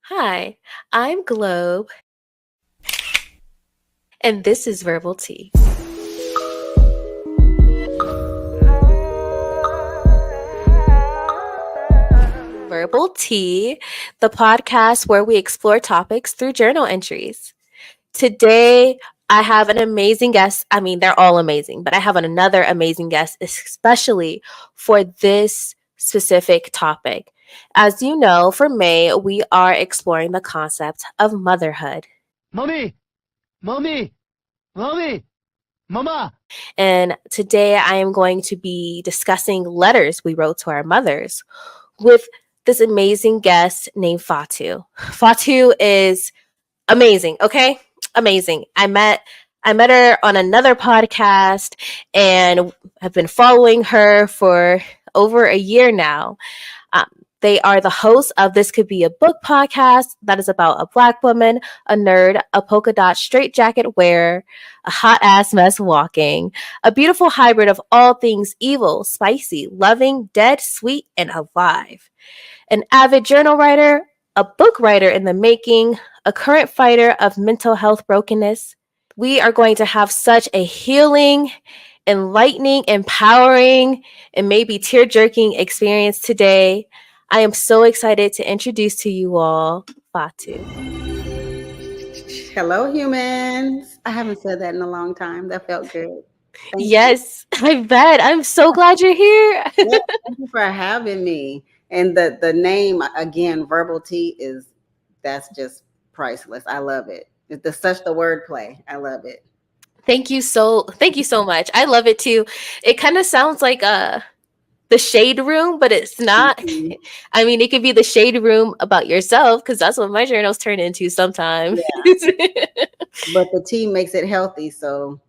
Hi, I'm Globe, and this is Verbal Tea. Verbal Tea, the podcast where we explore topics through journal entries. Today, I have an amazing guest. I mean, they're all amazing, but I have another amazing guest, especially for this specific topic. As you know, for May, we are exploring the concept of motherhood. Mommy! Mommy! Mommy! Mama! And today I am going to be discussing letters we wrote to our mothers with this amazing guest named Fatou. Fatou is amazing, okay? Amazing. I met her on another podcast and have been following her for over a year now. Um, they are the hosts of This Could Be a Book podcast that is about a Black woman, a nerd, a polka dot straight jacket wearer, a hot ass mess walking, a beautiful hybrid of all things evil, spicy, loving, dead, sweet, and alive. An avid journal writer, a book writer in the making, a current fighter of mental health brokenness. We are going to have such a healing, enlightening, empowering, and maybe tear jerking experience today. I am so excited to introduce to you all Fatou. Hello, humans. I haven't said that in a long time. That felt good. Thank you. Yes, I bet. I'm so glad you're here. Yeah, thank you for having me. And the name again, verbal tea is that's just priceless. I love it. It's such the wordplay. I love it. Thank you so much. I love it too. It kind of sounds like the shade room, but it's not. Mhm. I mean, it could be the shade room about yourself because that's what my journals turn into sometimes. Yeah, but the tea makes it healthy. So,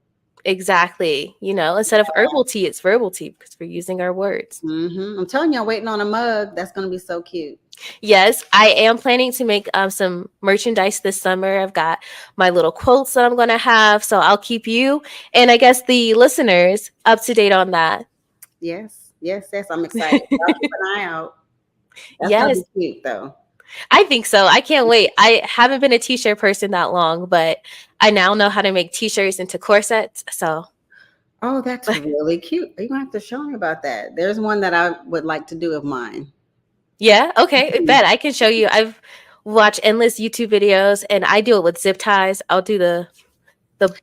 Exactly. Instead of herbal tea, it's verbal tea because we're using our words. I'm telling you, I'm waiting on a mug. That's going to be so cute. Yes, I am planning to make some merchandise this summer. I've got my little quotes that I'm going to have. So I'll keep you and I guess the listeners up to date on that. Yes, yes, yes. I'm excited. I'll keep an eye out. That's going to Yes, be cute, though. I think so. I can't wait. I haven't been a t-shirt person that long, but I now know how to make t-shirts into corsets. So, Oh, that's really cute. You're gonna have to show me about that. There's one that I would like to do of mine. yeah, okay. I Mhm. bet I can show you. I've watched endless YouTube videos and I do it with zip ties. I'll do the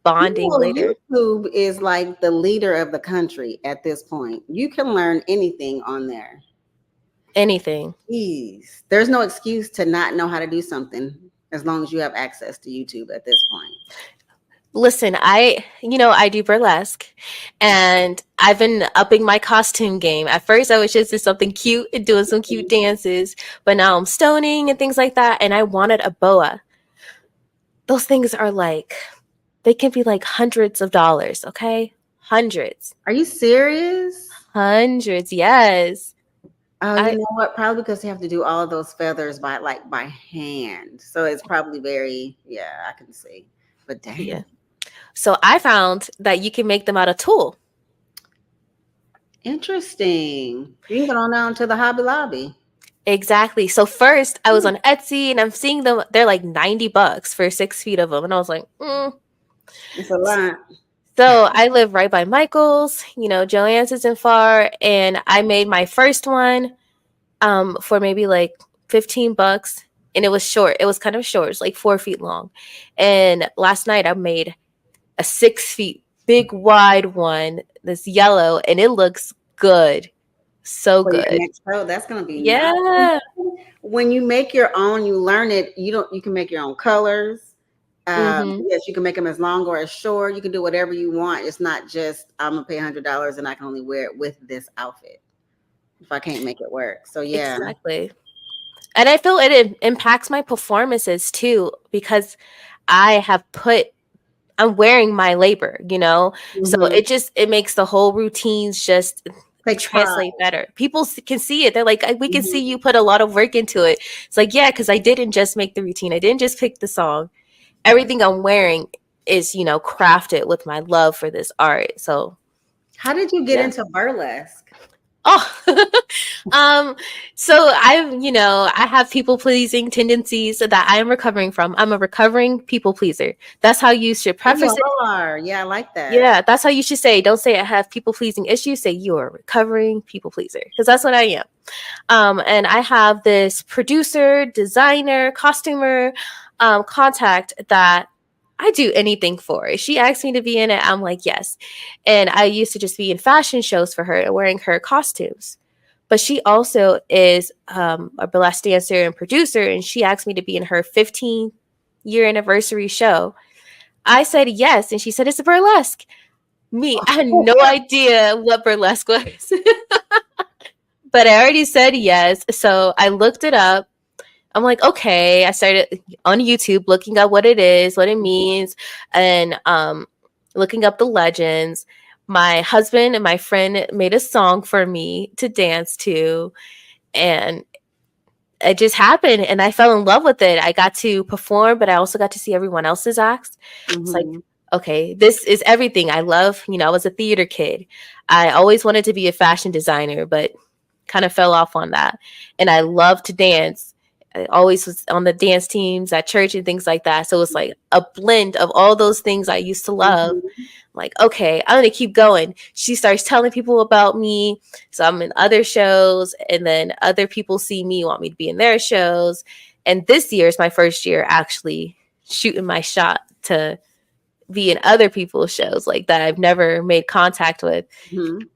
bonding later. YouTube is like the leader of the country at this point. You can learn anything on there. Anything. Jeez, there's no excuse to not know how to do something as long as you have access to YouTube at this point. Listen, I do burlesque and I've been upping my costume game. At first I was just doing something cute and doing some cute dances, but now I'm stoning and things like that and I wanted a boa. Those things are like they can be like hundreds of dollars, okay? Hundreds. Are you serious? Hundreds, yes. Oh, you I know what? Probably because you have to do all of those feathers by hand. So it's probably very, yeah, I can see. But yeah. dang, So I found that you can make them out of tulle. interesting. You can get on down to the Hobby Lobby. Exactly. So first I was on Etsy and I'm seeing them, they're like $90 for 6 feet of them. And I was like, It's a lot. So I live right by Michael's, Joann's isn't far. And I made my first one for maybe like $15. And it was short. It was kind of short. It's like 4 feet long. And last night I made a 6 feet big wide one that's yellow and it looks good. So For your good. next show, that's gonna be nice. Yeah. When you make your own, you learn it. You can make your own colors. Hmm. Yes, you can make them as long or as short. You can do whatever you want. It's not just I'm gonna pay $100 and I can only wear it with this outfit if I can't make it work. So yeah. Exactly. And I feel it impacts my performances too because I have put I'm wearing my labor. So Mhm. it makes the whole routines just Takes pride. translate better. People can see it. They're like, we can see Mhm. you put a lot of work into it. It's like, yeah, because I didn't just make the routine. I didn't just pick the song. Everything I'm wearing is, crafted with my love for this art. So How did you get yeah. into burlesque? Oh, um, so I have people pleasing tendencies that I am recovering from. I'm a recovering people pleaser. That's how you should We preface it. all are. Yeah, I like that. Yeah, that's how you should say. Don't say I have people pleasing issues. Say you are a recovering people pleaser because that's what I am. And I have this producer, designer, costumer, contact that I do anything for. If she asks me to be in it, I'm like, yes. And I used to just be in fashion shows for her and wearing her costumes. But she also is a burlesque dancer and producer, and she asked me to be in her 15-year anniversary show. I said yes, and she said it's a burlesque. Me, I had no idea what burlesque was. But I already said yes. So I looked it up. I'm like, okay. I started on YouTube looking up what it is, what it means, and looking up the legends. My husband and my friend made a song for me to dance to, and it just happened. And I fell in love with it. I got to perform, but I also got to see everyone else's acts. It's like, Mm-hmm. okay, this is everything. I love, I was a theater kid. I always wanted to be a fashion designer, but kind of fell off on that. And I love to dance. I always was on the dance teams at church and things like that. So it's like a blend of all those things I used to love. Mm-hmm. Like, okay, I'm gonna keep going. She starts telling people about me. So I'm in other shows, and then other people see me, want me to be in their shows. And this year is my first year actually shooting my shot to be in other people's shows like that I've never made contact with. Mm-hmm.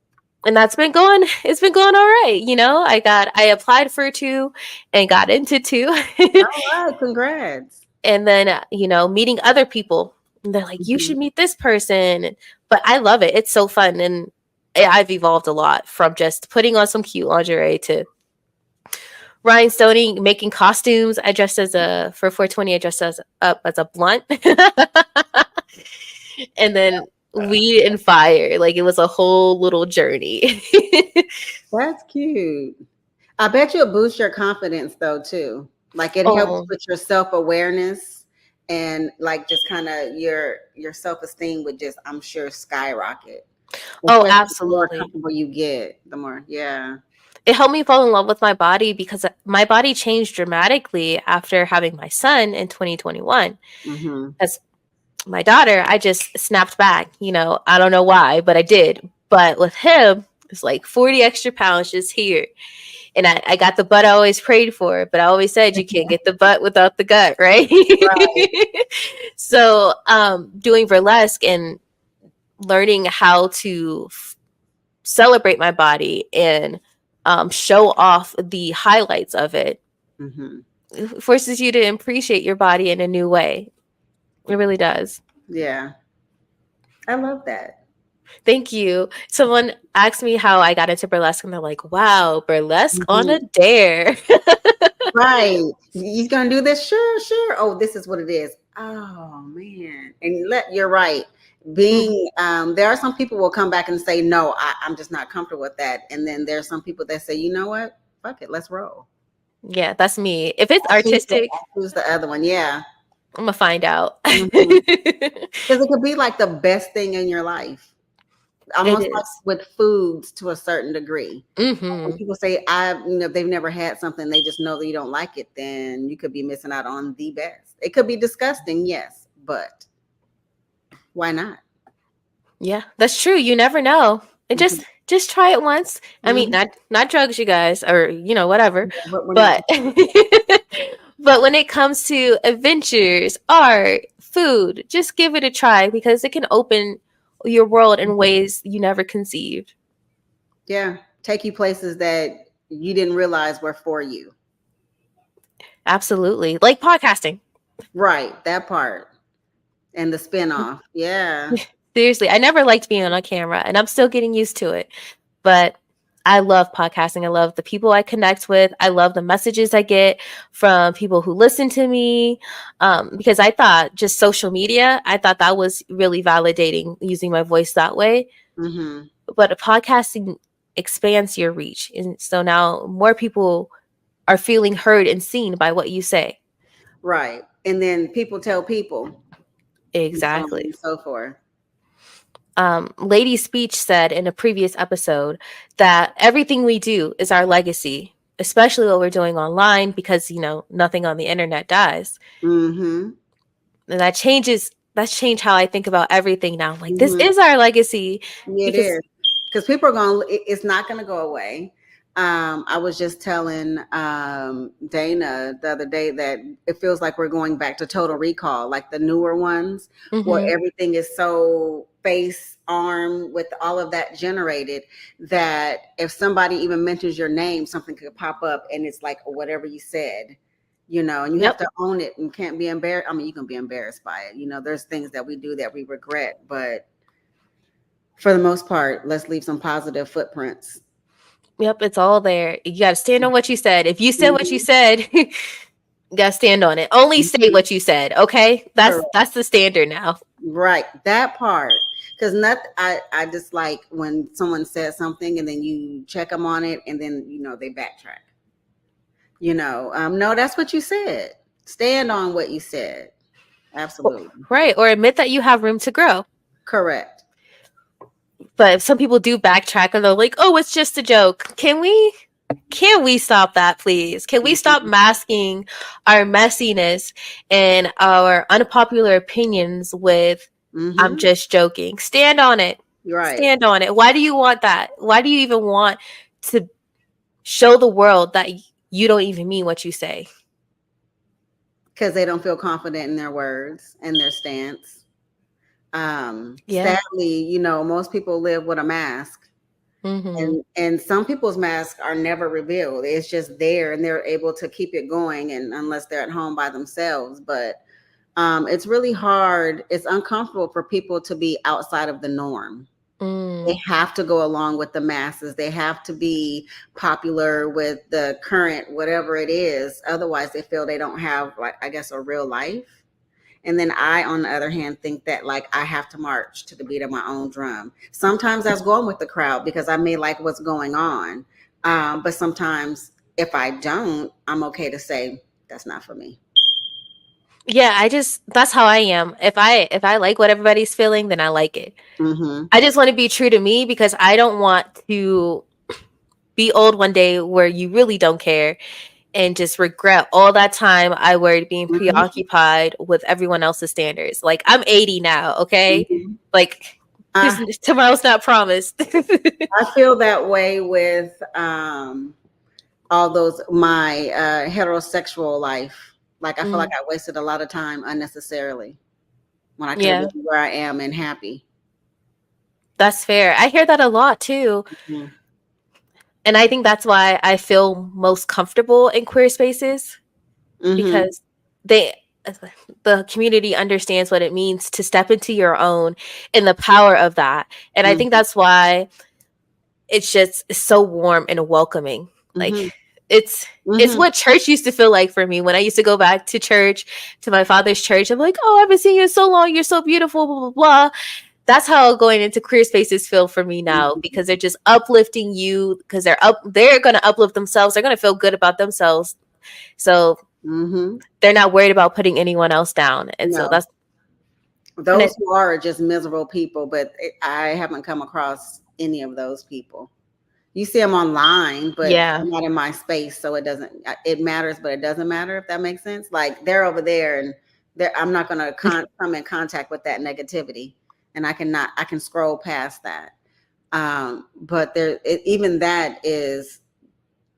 And it's been going all right. I applied for two and got into two. All right, congrats. And then, meeting other people. And they're like, you Mm-hmm. should meet this person. But I love it. It's so fun. And I've evolved a lot from just putting on some cute lingerie to rhinestoning, making costumes. I dressed for 420, I dressed up as a blunt. And then weed and fire. Like it was a whole little journey. That's cute. I bet you'll boost your confidence though too. Like it helps Oh, with your self-awareness and like just kind of your self-esteem would just, I'm sure, skyrocket. oh, Especially the more absolutely. comfortable you get, the more, yeah. It helped me fall in love with my body because my body changed dramatically after having my son in 2021. Mm-hmm. As my daughter, I just snapped back. I don't know why, but I did. But with him, it's like 40 extra pounds just here. And I got the butt I always prayed for, but I always said you can't get the butt without the gut, right? Right. So, doing burlesque and learning how to celebrate my body and show off the highlights of it, Mm-hmm. it forces you to appreciate your body in a new way. It really does. Yeah. I love that. Thank you. Someone asked me how I got into burlesque, and they're like, wow, burlesque on a Mhm. dare. Right. He's gonna do this. Sure, sure. Oh, this is what it is. Oh man. And you're right. Being there are some people will come back and say, no, I'm just not comfortable with that. And then there are some people that say, you know what? Fuck it, let's roll. Yeah, that's me. If it's I artistic, choose the other one. Yeah. I'm gonna find out. Because it could be like the best thing in your life. It Almost like is. with foods to a certain degree. When Mm-hmm. people say they've never had something, they just know that you don't like it, then you could be missing out on the best. It could be disgusting, yes, but why not? Yeah, that's true. You never know. And Mhm. just try it once. I mean, Mhm. not drugs, you guys, or whatever. But we're not. But but when it comes to adventures, art, food, just give it a try because it can open your world in ways you never conceived. Yeah, take you places that you didn't realize were for you. Absolutely. Like podcasting. Right, that part and the spinoff. Yeah. Seriously, I never liked being on camera and I'm still getting used to it. But I love podcasting. I love the people I connect with. I love the messages I get from people who listen to me. Because I thought just social media, I thought that was really validating using my voice that way. Hmm. But podcasting expands your reach. And so now more people are feeling heard and seen by what you say. Right. And then people tell people and so on Exactly. and so forth. Lady Speech said in a previous episode that everything we do is our legacy, especially what we're doing online, because nothing on the internet dies. Mm-hmm. And that's changed how I think about everything now. I'm like, this Mm-hmm. is our legacy. It Because is, because people are going. It's not going to go away. I was just telling Dana the other day that it feels like we're going back to Total Recall, like the newer ones, where Mhm. everything is so face, arm, with all of that generated, that if somebody even mentions your name, something could pop up, and it's like whatever you said, and you have Yep. to own it and can't be embarrassed. I mean, you can be embarrassed by it. There's things that we do that we regret, but for the most part, let's leave some positive footprints. Yep, it's all there. You got to stand on what you said. If you said what you Mhm, said, you got to stand on it. Only say mhm. what you said, okay? That's Correct. that's the standard now. Right. That part. Because not I dislike when someone says something and then you check them on it and then they backtrack. No, that's what you said. Stand on what you said. Absolutely. Right, or admit that you have room to grow. Correct. But if some people do backtrack and they're like, "Oh, it's just a joke." Can we stop that, please? Can we stop Mhm, masking our messiness and our unpopular opinions with "I'm mhm. just joking"? Stand on it. You're right. Stand on it. Why do you want that? Why do you even want to show the world that you don't even mean what you say? Because they don't feel confident in their words and their stance. Yeah. Sadly, most people live with a mask. Mhm. And some people's masks are never revealed. It's just there and they're able to keep it going, and unless they're at home by themselves. But it's really hard. It's uncomfortable for people to be outside of the norm. They Mm. have to go along with the masses. They have to be popular with the current, whatever it is. Otherwise, they feel they don't have, like, I guess, a real life. And then I, on the other hand, think that like I have to march to the beat of my own drum. Sometimes that's going with the crowd because I may like what's going on. But sometimes if I don't, I'm okay to say that's not for me. Yeah, that's how I am. If I like what everybody's feeling, then I like it. Mm-hmm. I just want to be true to me because I don't want to be old one day where you really don't care and just regret all that time I worried being Mm-hmm. preoccupied with everyone else's standards. Like I'm 80 now, okay? Mm-hmm. Like I, tomorrow's not promised. I feel that way with all those my heterosexual life. Like I feel like Mm, I wasted a lot of time unnecessarily when I could have yeah, been where I am and happy. that's fair. I hear that a lot too. Mm-hmm. And I think that's why I feel most comfortable in queer spaces Mm-hmm. because they the community understands what it means to step into your own and the power of that. And I think Mm-hmm. that's why it's so warm and welcoming. Like Mm-hmm. it's Mm-hmm. what church used to feel like for me when I used to go back to church, to my father's church. I'm like, oh, I haven't seen you in so long. You're so beautiful, blah, blah, blah. That's how going into queer spaces feel for me now Mm-hmm. because they're just uplifting you because they're gonna uplift themselves. They're gonna feel good about themselves. So Mm-hmm. they're not worried about putting anyone else down. And so No, that's and those it, who are just miserable people, but I haven't come across any of those people. You see them online, but yeah. they're not in my space, so it doesn't. It matters, but it doesn't matter if that makes sense. Like they're over there, and I'm not going to come in contact with that negativity, and I can scroll past that. But even that is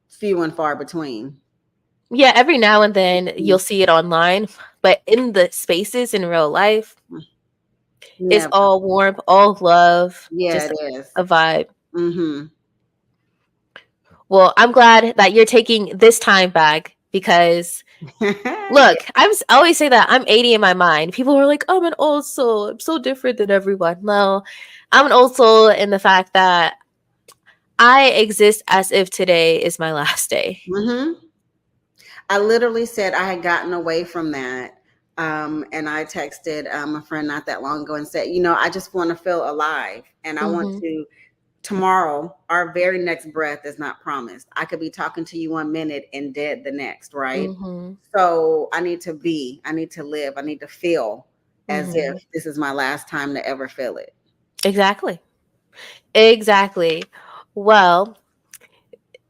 few and far between. Yeah, every now and then Mm, you'll see it online, but in the spaces in real life, it's never. all warmth, all love, Yeah, just it is. a vibe. Mm-hmm. Well, I'm glad that you're taking this time back because Yeah. look, I always say that I'm 80 in my mind. People are like, I'm an old soul. I'm so different than everyone. No, I'm an old soul in the fact that I exist as if today is my last day. Mm-hmm. I literally said I had gotten away from that. And I texted a friend not that long ago and said, I just want to feel alive. And I want Mm-hmm. to, tomorrow, our very next breath is not promised. I could be talking to you 1 minute and dead the next, right? Mm-hmm. So I need to live, I need to feel as Mm-hmm. if this is my last time to ever feel it. Exactly. Exactly. Well,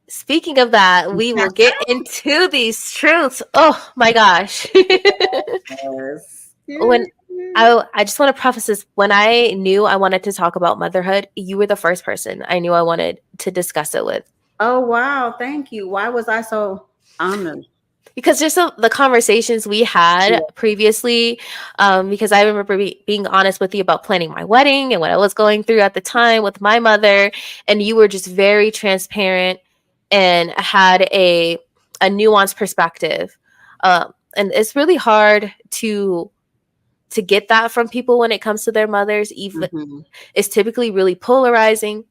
speaking of that, we will get into these truths. Oh my gosh. Yes. when Yes. I just want to preface this. When I knew I wanted to talk about motherhood, you were the first person I knew I wanted to discuss it with. Oh wow, thank you. Why was I so honored? Because just the conversations we had Yeah. previously, because I remember being honest with you about planning my wedding and what I was going through at the time with my mother, and you were just very transparent and had a nuanced perspective. And it's really hard to get that from people when it comes to their mothers. Even Hmm. it's typically really polarizing,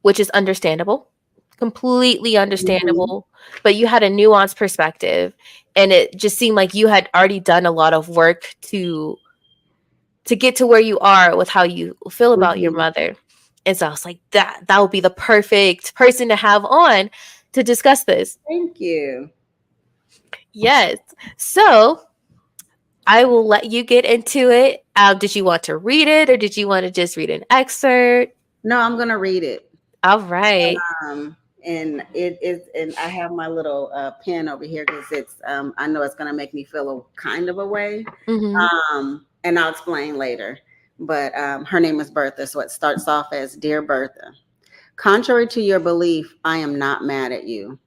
which is understandable, completely Hmm. understandable. But you had a nuanced perspective, and it just seemed like you had already done a lot of work to get to where you are with how you feel about your Hmm. mother. And so I was like, that would be the perfect person to have on to discuss this. Thank you. Yes. So I will let you get into it. Did you want to read it, or did you want to just read an excerpt? No, I'm gonna read it. All right. And it is, and I have my little pen over here because it's I know it's gonna make me feel a kind of a way. Mm-hmm. And I'll explain later. But her name is Bertha, so it starts off as Dear Bertha. Contrary to your belief, I am not mad at you.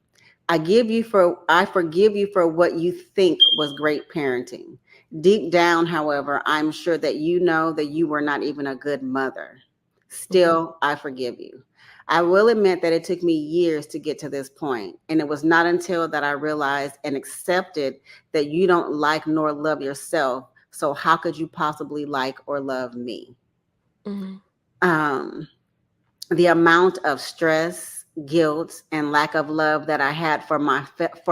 I forgive you for what you think was great parenting. Deep down, however, I'm sure that you know that you were not even a good mother. Mm-hmm. Still, I forgive you. I will admit that it took me years to get to this point, and it was not until that I realized and accepted that you don't like nor love yourself. So how could you possibly like or love me? Mm-hmm. Um, the amount of stress, guilt, and lack of love that I had for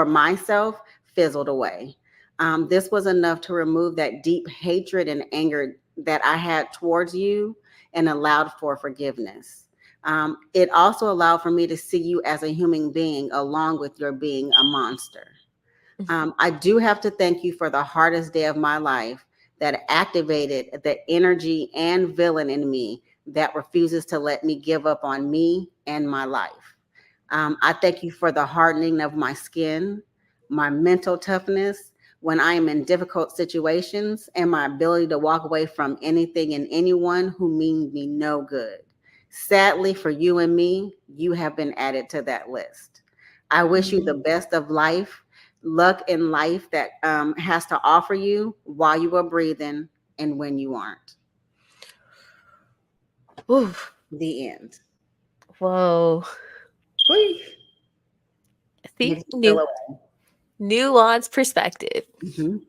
myself fizzled away. This was enough to remove that deep hatred and anger that I had towards you and allowed for forgiveness. It also allowed for me to see you as a human being along with your being a monster. I do have to thank you for the hardest day of my life that activated the energy and villain in me that refuses to let me give up on me and my life. I thank you for the hardening of my skin, my mental toughness when I am in difficult situations, and my ability to walk away from anything and anyone who means me no good. Sadly, for you and me, you have been added to that list. I wish you Mm-hmm. the best of life, luck in life that has to offer you while you are breathing and when you aren't. Ooh, The end. whoa. Whew. See, Makes me feel away. nuanced perspective. Mhm.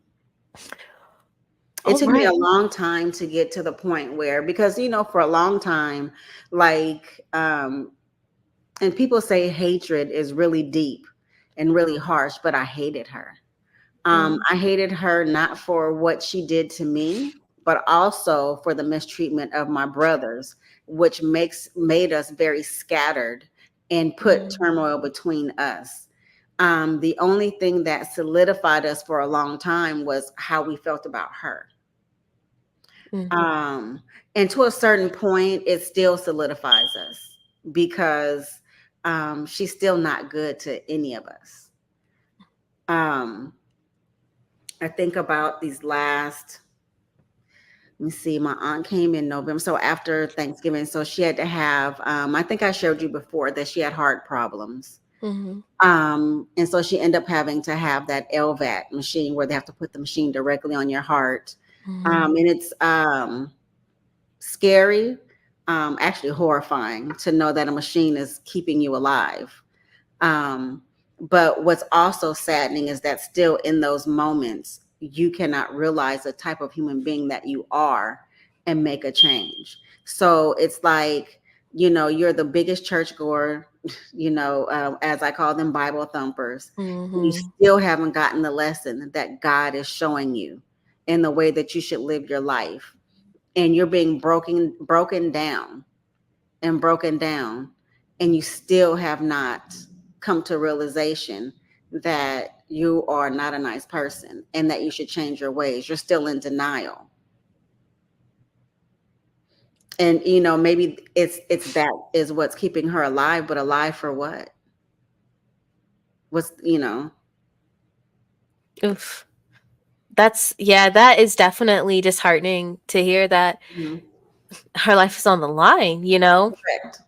It All took me a right. long time to get to the point where, because for a long time, like and people say hatred is really deep and really harsh, but I hated her. Mm-hmm. I hated her not for what she did to me, but also for the mistreatment of my brothers, which made us very scattered and put turmoil between us. The only thing that solidified us for a long time was how we felt about her. Mm-hmm. Um, and to a certain point, it still solidifies us because she's still not good to any of us. Um, I think about these last, let me see, my aunt came in November. So after Thanksgiving, so she had to have, I think I showed you before that she had heart problems. Mm-hmm. And so she ended up having to have that LVAT machine where they have to put the machine directly on your heart. Mm-hmm. And it's scary, actually horrifying to know that a machine is keeping you alive. Um, but what's also saddening is that still in those moments, you cannot realize the type of human being that you are and make a change. So it's like, you're the biggest churchgoer, as I call them, Bible thumpers. You Mm-hmm. still haven't gotten the lesson that God is showing you in the way that you should live your life. And you're being broken down and broken down, and you still have not come to realization that you are not a nice person and that you should change your ways. You're still in denial. And maybe it's that is what's keeping her alive, but alive for what? What's Oof. That is definitely disheartening to hear that Mhm. her life is on the line, you know, Correct.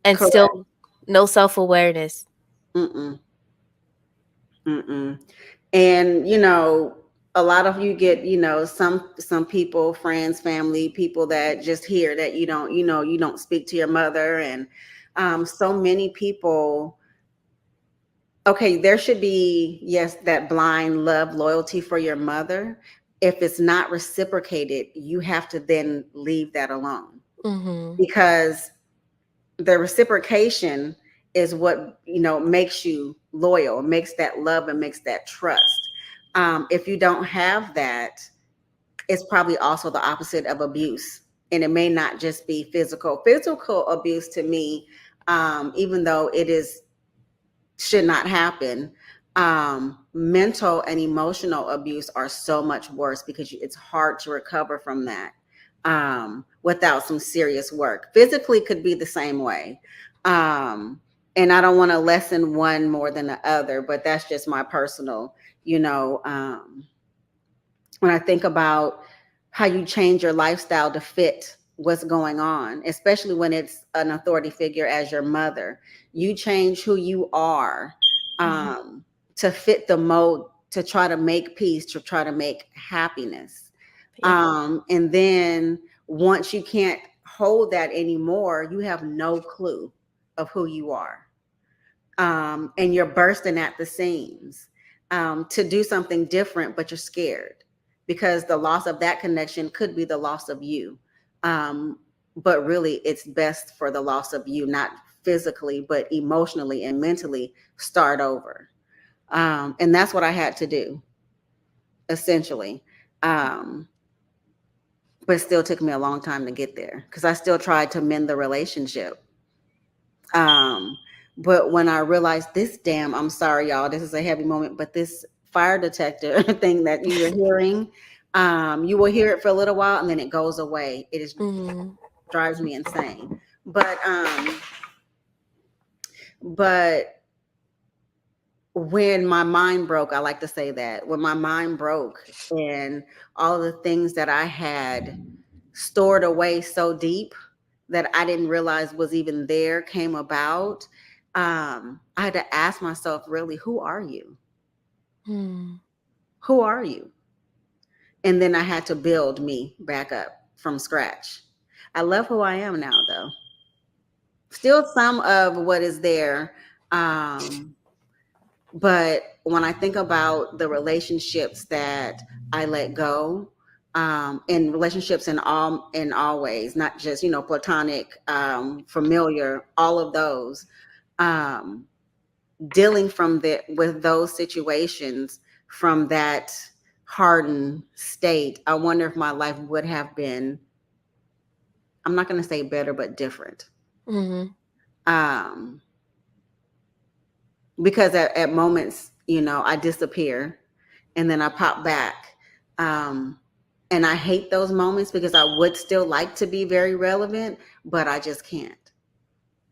and Correct. still no self-awareness. Mm-mm. Mm-mm. And a lot of you get some people, friends, family, people that just hear that you don't speak to your mother, and so many people. Okay, there should be, yes, that blind love, loyalty for your mother. If it's not reciprocated, you have to then leave that alone, Mhm. because the reciprocation is what makes you loyal, makes that love, and makes that trust. If you don't have that, it's probably also the opposite of abuse, and it may not just be physical abuse. To me, even though it is should not happen, mental and emotional abuse are so much worse, because it's hard to recover from that without some serious work. Physically could be the same way. And I don't want to lessen one more than the other, but that's just my personal, when I think about how you change your lifestyle to fit what's going on, especially when it's an authority figure as your mother. You change who you are Mhm. to fit the mode, to try to make peace, to try to make happiness. Yeah. And then once you can't hold that anymore, you have no clue of who you are. And you're bursting at the seams to do something different, but you're scared, because the loss of that connection could be the loss of you. But really, it's best for the loss of you, not physically, but emotionally and mentally, start over. And that's what I had to do, essentially. Um, but it still took me a long time to get there, because I still tried to mend the relationship. Um, but when I realized this, damn, I'm sorry, y'all, this is a heavy moment, but this fire detector thing that you were hearing, you will hear it for a little while and then it goes away. It is Mhm. drives me insane. But when my mind broke, I like to say that when my mind broke, and all of the things that I had stored away so deep that I didn't realize was even there came about, I had to ask myself, really, who are you? Mm. Who are you? And then I had to build me back up from scratch. I love who I am now, though. Still some of what is there. Um, but when I think about the relationships that I let go, in relationships in all ways, not just platonic, familiar, all of those, um, dealing with those situations from that hardened state, I wonder if my life would have been, I'm not going to say better, but different. Mhm. Um, because at moments, I disappear and then I pop back. Um, and I hate those moments, because I would still like to be very relevant, but I just can't.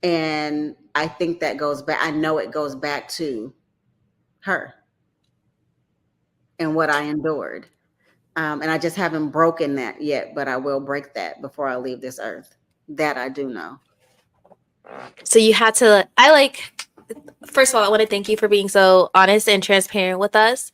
And I think that goes back, I know it goes back to her and what I endured. And I just haven't broken that yet, but I will break that before I leave this earth. That I do know. So you had to I like first of all, I want to thank you for being so honest and transparent with us.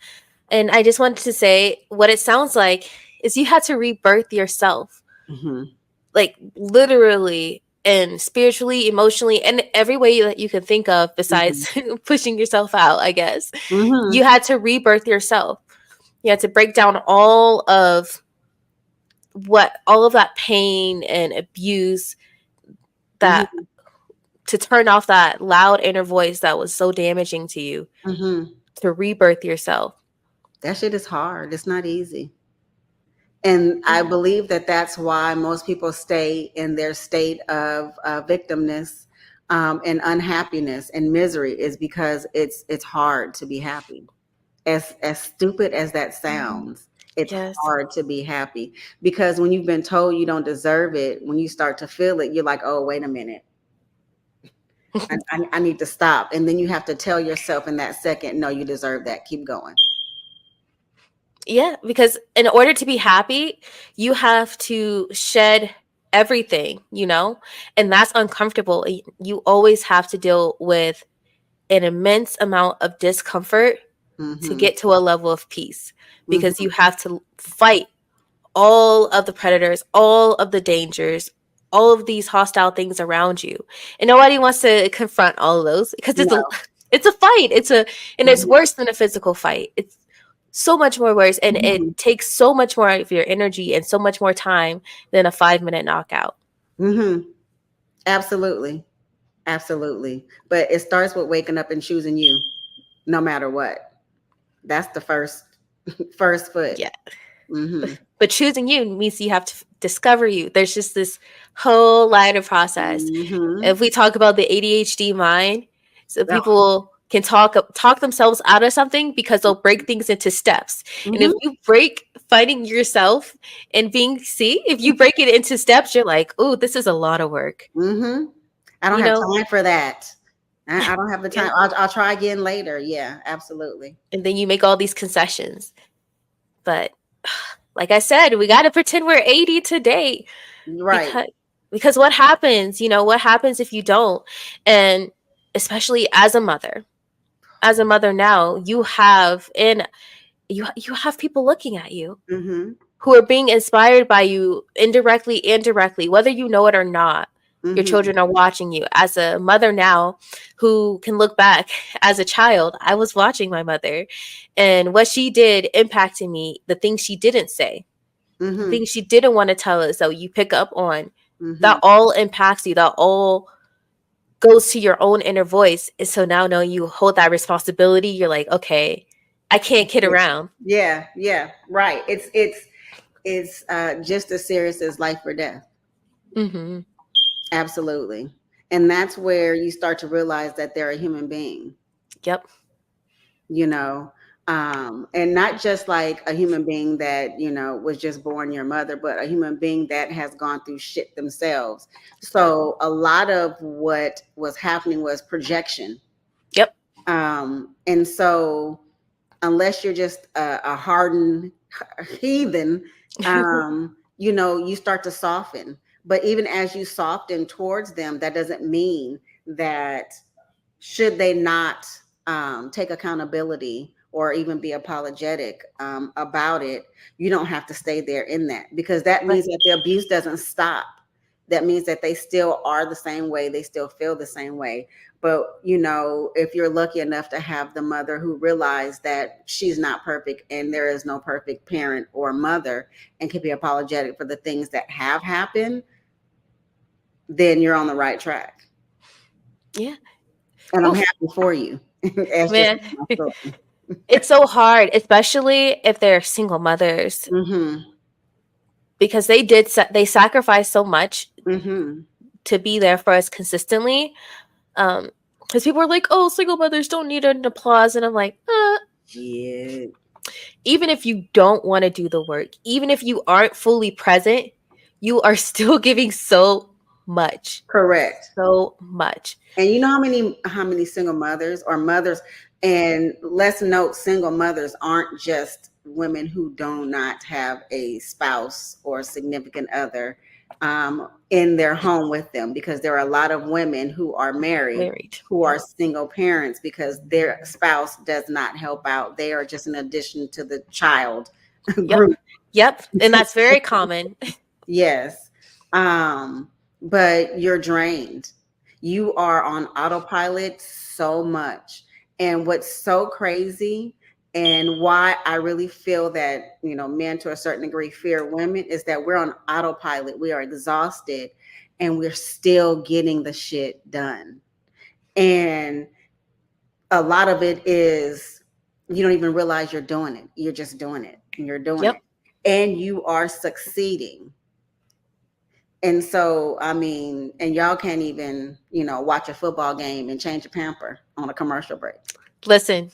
And I just wanted to say what it sounds like is you had to rebirth yourself, Hmm. like literally and spiritually, emotionally, and every way that you can think of Hmm. besides pushing yourself out, I guess. You Hmm. had to rebirth yourself. You had to break down all of that pain and abuse, that Hmm. to turn off that loud inner voice that was so damaging to you, Hmm. to rebirth yourself. That shit is hard. It's not easy. And I believe that that's why most people stay in their state of victimness, and unhappiness and misery, is because it's hard to be happy. As stupid as that sounds, It's Yes. hard to be happy because when you've been told you don't deserve it, when you start to feel it, you're like, oh, wait a minute. I need to stop. And then you have to tell yourself in that second, no, you deserve that. Keep going. Yeah, because in order to be happy, you have to shed everything, and that's uncomfortable. You always have to deal with an immense amount of discomfort to Mm-hmm. get to a level of peace because Mm-hmm. you have to fight all of the predators, all of the dangers, all of these hostile things around you. And nobody wants to confront all of those because it's No. a fight. And it's Mm-hmm. worse than a physical fight. It's so much more worse, and Mm-hmm. it takes so much more of your energy and so much more time than a 5-minute knockout. Mm-hmm. Absolutely. Absolutely. But it starts with waking up and choosing you no matter what. That's the first foot. Yeah. Mm-hmm. But choosing you means you have to discover you. There's just this whole line of process. Mm-hmm. If we talk about the ADHD mind, so Yeah. people can talk themselves out of something because they'll break things into steps. And if Mm-hmm. you break finding yourself and if you break it into steps, you're like, oh, this is a lot of work. Mm-hmm. I don't You have know? time for that. I don't have the Yeah. time. I'll try again later. Yeah, absolutely. And then you make all these concessions. But like I said, we got to pretend we're 80 today Right. because what happens? What happens if you don't? And especially as a mother. As a mother now, you have people looking at you Mm-hmm. who are being inspired by you indirectly and directly, whether you know it or not. Your Mm-hmm. children are watching you. As a mother now who can look back as a child, I was watching my mother and what she did impacted me, the things she didn't say, the Mm-hmm. things she didn't want to tell us that you pick up on, Mm-hmm. that all impacts you, that all goes to your own inner voice. And so now knowing you hold that responsibility, you're like, okay, I can't kid Yeah. around. Yeah. Yeah. Right. It's just as serious as life or death. Mm-hmm. Absolutely. And that's where you start to realize that they're a human being. Yep. you know and not just like a human being that was just born your mother, but a human being that has gone through shit themselves. So a lot of what was happening was projection. Yep. And so unless you're just a hardened heathen, you start to soften. But even as you soften towards them, that doesn't mean that should they not take accountability or even be apologetic about it, you don't have to stay there in that, because that means that the abuse doesn't stop. That means that they still are the same way. They still feel the same way. But, if you're lucky enough to have the mother who realized that she's not perfect and there is no perfect parent or mother and can be apologetic for the things that have happened, then you're on the right track. Yeah. And I'm Oof, happy for you. It's just man. my story. It's so hard, especially if they're single mothers, Mm-hmm. because they sacrifice so much Mm-hmm. to be there for us consistently. Because people are like, oh, single mothers don't need an applause. And I'm like, Yeah. even if you don't want to do the work, even if you aren't fully present, you are still giving so much. Correct. So much. And you know how many single mothers or mothers, and let's note, single mothers aren't just women who do not have a spouse or significant other in their home with them, because there are a lot of women who are married who are single parents because their spouse does not help out. They are just an addition to the child group. Yep. And that's very common. Yes. But you're drained. You are on autopilot so much. And what's so crazy, and why I really feel that, men to a certain degree fear women, is that we're on autopilot. We are exhausted and we're still getting the shit done. And a lot of it is you don't even realize you're doing it. You're just doing it and you're doing it. And you are succeeding. And so, and y'all can't even, watch a football game and change a pamper on a commercial break. Listen.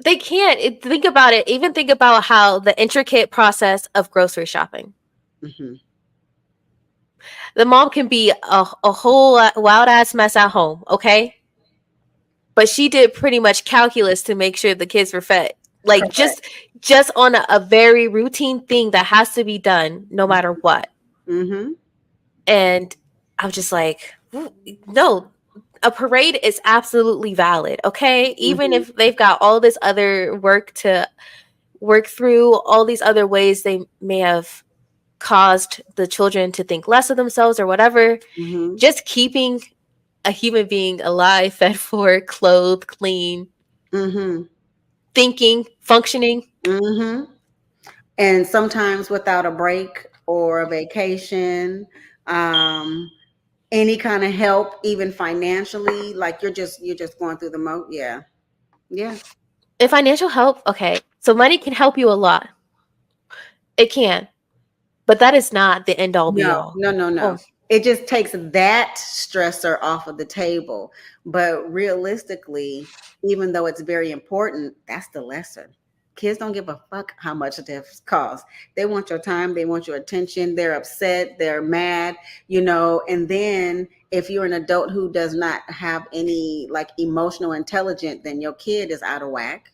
They can't. Think about it. Even think about how the intricate process of grocery shopping. Mm-hmm. The mom can be a whole wild ass mess at home, okay? But she did pretty much calculus to make sure the kids were fed. Like Correct. just on a very routine thing that has to be done no matter what. Mm-hmm. And I was just like, no, a parade is absolutely valid, okay? Even Mm-hmm. if they've got all this other work to work through, all these other ways they may have caused the children to think less of themselves or whatever, Mm-hmm. just keeping a human being alive, fed for, clothed, clean, Mm-hmm. thinking, functioning. Mm-hmm. And sometimes without a break or a vacation, um, any kind of help, even financially, like you're just going through the yeah. Yeah. And financial help, okay. So money can help you a lot. It can. But that is not the end all be No, all. no, no, no. Oh, It just takes that stressor off of the table. But realistically, even though it's very important, that's the lesson. Kids don't give a fuck how much it costs. They want your time, they want your attention, they're upset, they're mad, and then if you're an adult who does not have any like emotional intelligence, then your kid is out of whack.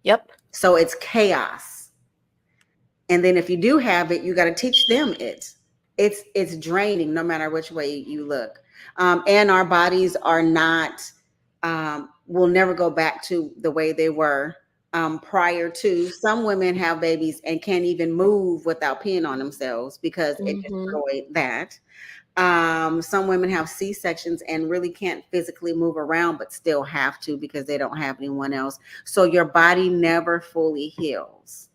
yep. So it's chaos. And then if you do have it, you got to teach them it. It's draining no matter which way you look. And our bodies are not will never go back to the way they were prior to. Some women have babies and can't even move without peeing on themselves because it Mm-hmm. destroyed that. Some women have C-sections and really can't physically move around, but still have to because they don't have anyone else. So your body never fully heals.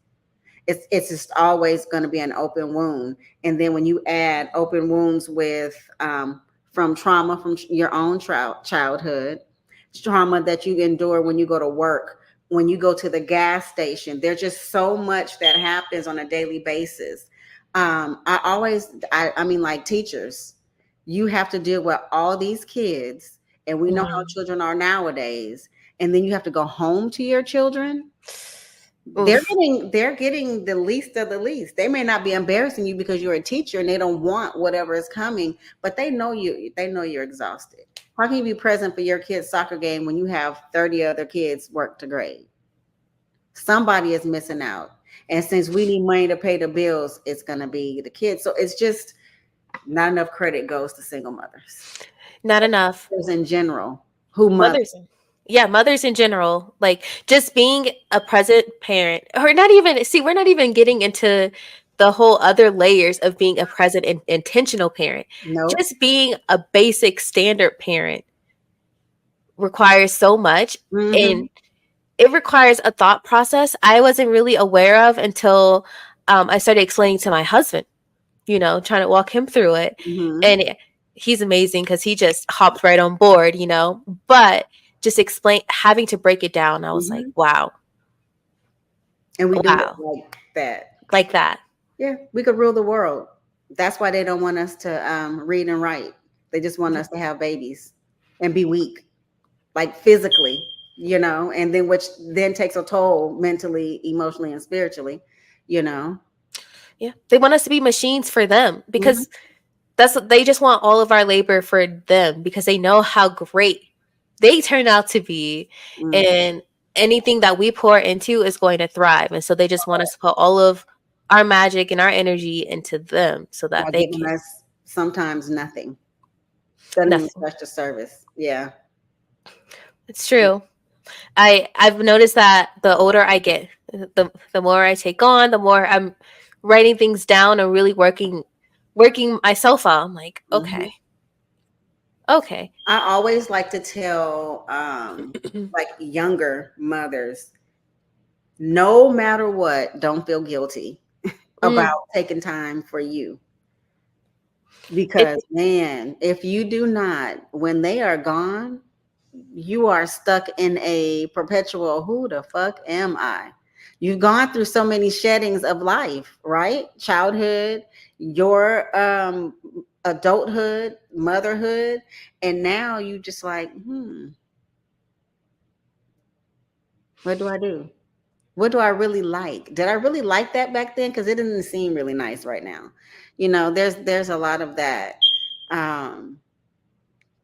It's just always going to be an open wound. And then when you add open wounds with from trauma from your own childhood, trauma that you endure when you go to work, when you go to the gas station, there's just so much that happens on a daily basis. I mean, like teachers, you have to deal with all these kids, and we know how Mm. children are nowadays. And then you have to go home to your children. they're Oof. getting they're getting the least of the least. They may not be embarrassing you because you're a teacher and they don't want whatever is coming, but they know you're exhausted. How can you be present for your kid's soccer game when you have 30 other kids work to grade? Somebody is missing out. And since we need money to pay the bills, it's going to be the kids. So it's just not enough credit goes to single mothers. Not enough. Mothers in general who mother. Mothers. Yeah, mothers in general. Like just being a present parent, or not even, see, we're not even getting into the whole other layers of being a present and intentional parent. Nope. Just being a basic standard parent requires so much. Mm-hmm. And it requires a thought process I wasn't really aware of until I started explaining to my husband, trying to walk him through it. Mm-hmm. And he's amazing because he just hopped right on board. But just having to break it down, I was like, Mm-hmm. wow, And we do it wow, like that. like that. Yeah, we could rule the world. That's why they don't want us to read and write. They just want us to have babies and be weak, like physically, and then which then takes a toll mentally, emotionally, and spiritually, you know. Yeah. They want us to be machines for them Mm-hmm. because they just want all of our labor for them because they know how great they turn out to be, Mm-hmm. and anything that we pour into is going to thrive. And so they just want us to put all of our magic and our energy into them so that While they giving can us sometimes nothing. Doesn't even nothing. touch the service. Yeah. It's true. I've noticed that the older I get, the more I take on, the more I'm writing things down and really working myself out. I'm like, Mm-hmm. okay. I always like to tell like younger mothers, no matter what, don't feel guilty about Mm, taking time for you. it, Because man, if you do not, when they are gone, you are stuck in a perpetual who the fuck am I? You've gone through so many sheddings of life, right? Childhood, your adulthood, motherhood, and now you just like, what do I do? What do I really like? Did I really like that back then? Because it doesn't seem really nice right now. There's a lot of that. Um,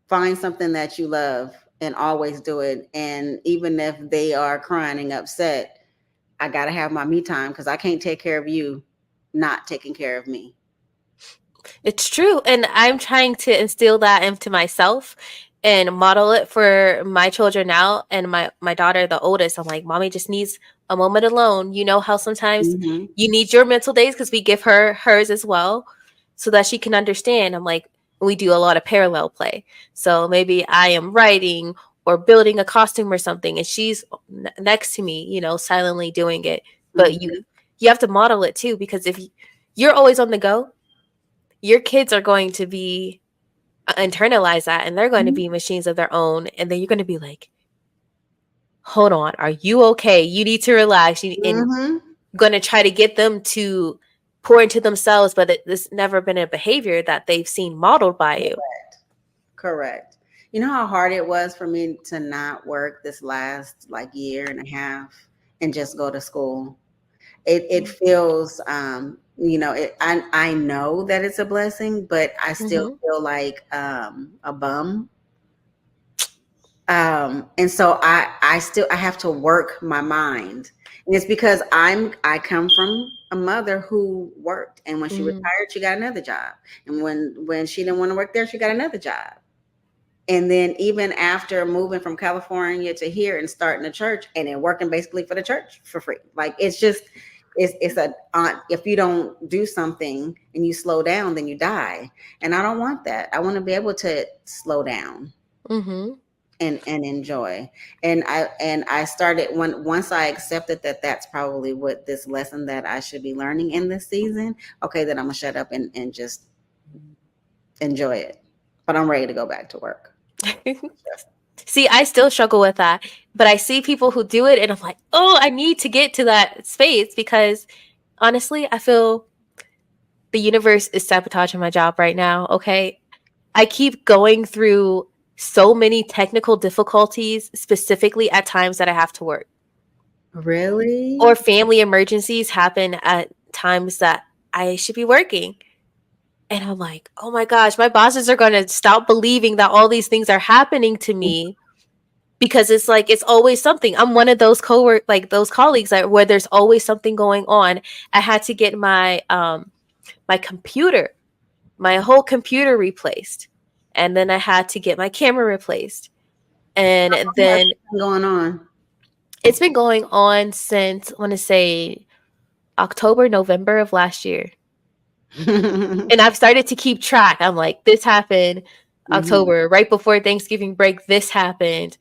find something that you love and always do it. And even if they are crying and upset, I gotta have my me time because I can't take care of you not taking care of me. It's true. And I'm trying to instill that into myself and model it for my children now. And my daughter, the oldest, I'm like, mommy just needs a moment alone. You know how sometimes Mm-hmm. you need your mental days because we give her hers as well so that she can understand. I'm like, we do a lot of parallel play. So maybe I am writing or building a costume or something and she's next to me, silently doing it. But you Mm-hmm. you have to model it too because if you're always on the go, your kids are going to be internalize that and they're going to be machines of their own and then you're going to be like, hold on, are you okay? You need to relax. And Mm-hmm. going to try to get them to pour into themselves, but it's never been a behavior that they've seen modeled by you. Correct. You know how hard it was for me to not work this last like year and a half and just go to school. It feels I know that it's a blessing, but I still Mm-hmm. feel like a bum. And so I have to work my mind. And it's because I come from a mother who worked, and when she Mm-hmm. retired, she got another job. And when she didn't want to work there, she got another job. And then even after moving from California to here and starting a church and then working basically for the church for free. Like it's just it's a if you don't do something and you slow down, then you die. And I don't want that. I want to be able to slow down Mm-hmm. and enjoy. And I started once I accepted that that's probably what this lesson that I should be learning in this season. Okay, then I'm gonna shut up and just enjoy it. But I'm ready to go back to work. See, I still struggle with that, but I see people who do it and I'm like, oh, I need to get to that space because honestly, I feel the universe is sabotaging my job right now. Okay. I keep going through so many technical difficulties, specifically at times that I have to work, or Really? family emergencies happen at times that I should be working. And I'm like, oh my gosh, my bosses are going to stop believing that all these things are happening to me because it's like it's always something. I'm one of those like those colleagues where there's always something going on. I had to get my computer, my whole computer replaced. And then I had to get my camera replaced. And What's then going on? it's been going on since I want to say October, November of last year. Mhm. And I've started to keep track. I'm like, this happened October, right before Thanksgiving break, this happened.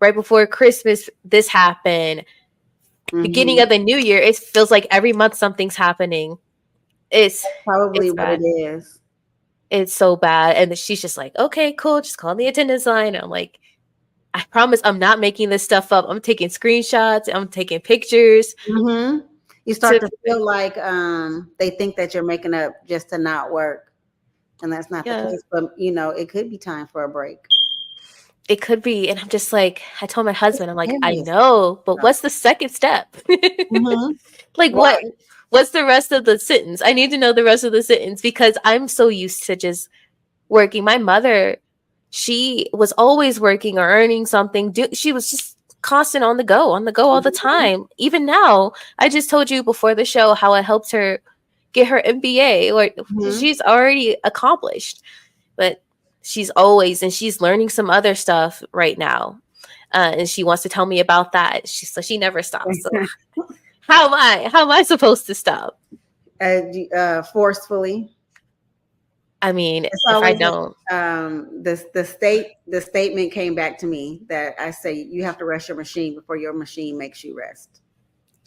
Right before Christmas, this happened. Beginning Mhm. of the new year, it feels like every month something's happening. It's Probably it's what it bad. is. It's so bad. And she's just like, okay, cool, just call the attendance line. I'm like, I promise I'm not making this stuff up. I'm taking screenshots, I'm taking pictures Mhm. You start to to feel like they think that you're making up just to not work, and that's not the yeah, case. But it could be time for a break. it could be. And I'm just like, I told my husband, I'm like, I Yes. know, but what's the second step? Mhm. Like Right. what's the rest of the sentence? I need to know the rest of the sentence because I'm so used to just working. My mother, she was always working or earning something. She was just constant on the go all the Mhm. time. Even now, I just told you before the show how it helped her get her MBA, or Mhm. she's already accomplished, but she's learning some other stuff right now. And she wants to tell me about that. She never stops. So how am I supposed to stop? Forcefully. I mean, It's if I always don't, the statement came back to me that I say you have to rest your machine before your machine makes you rest.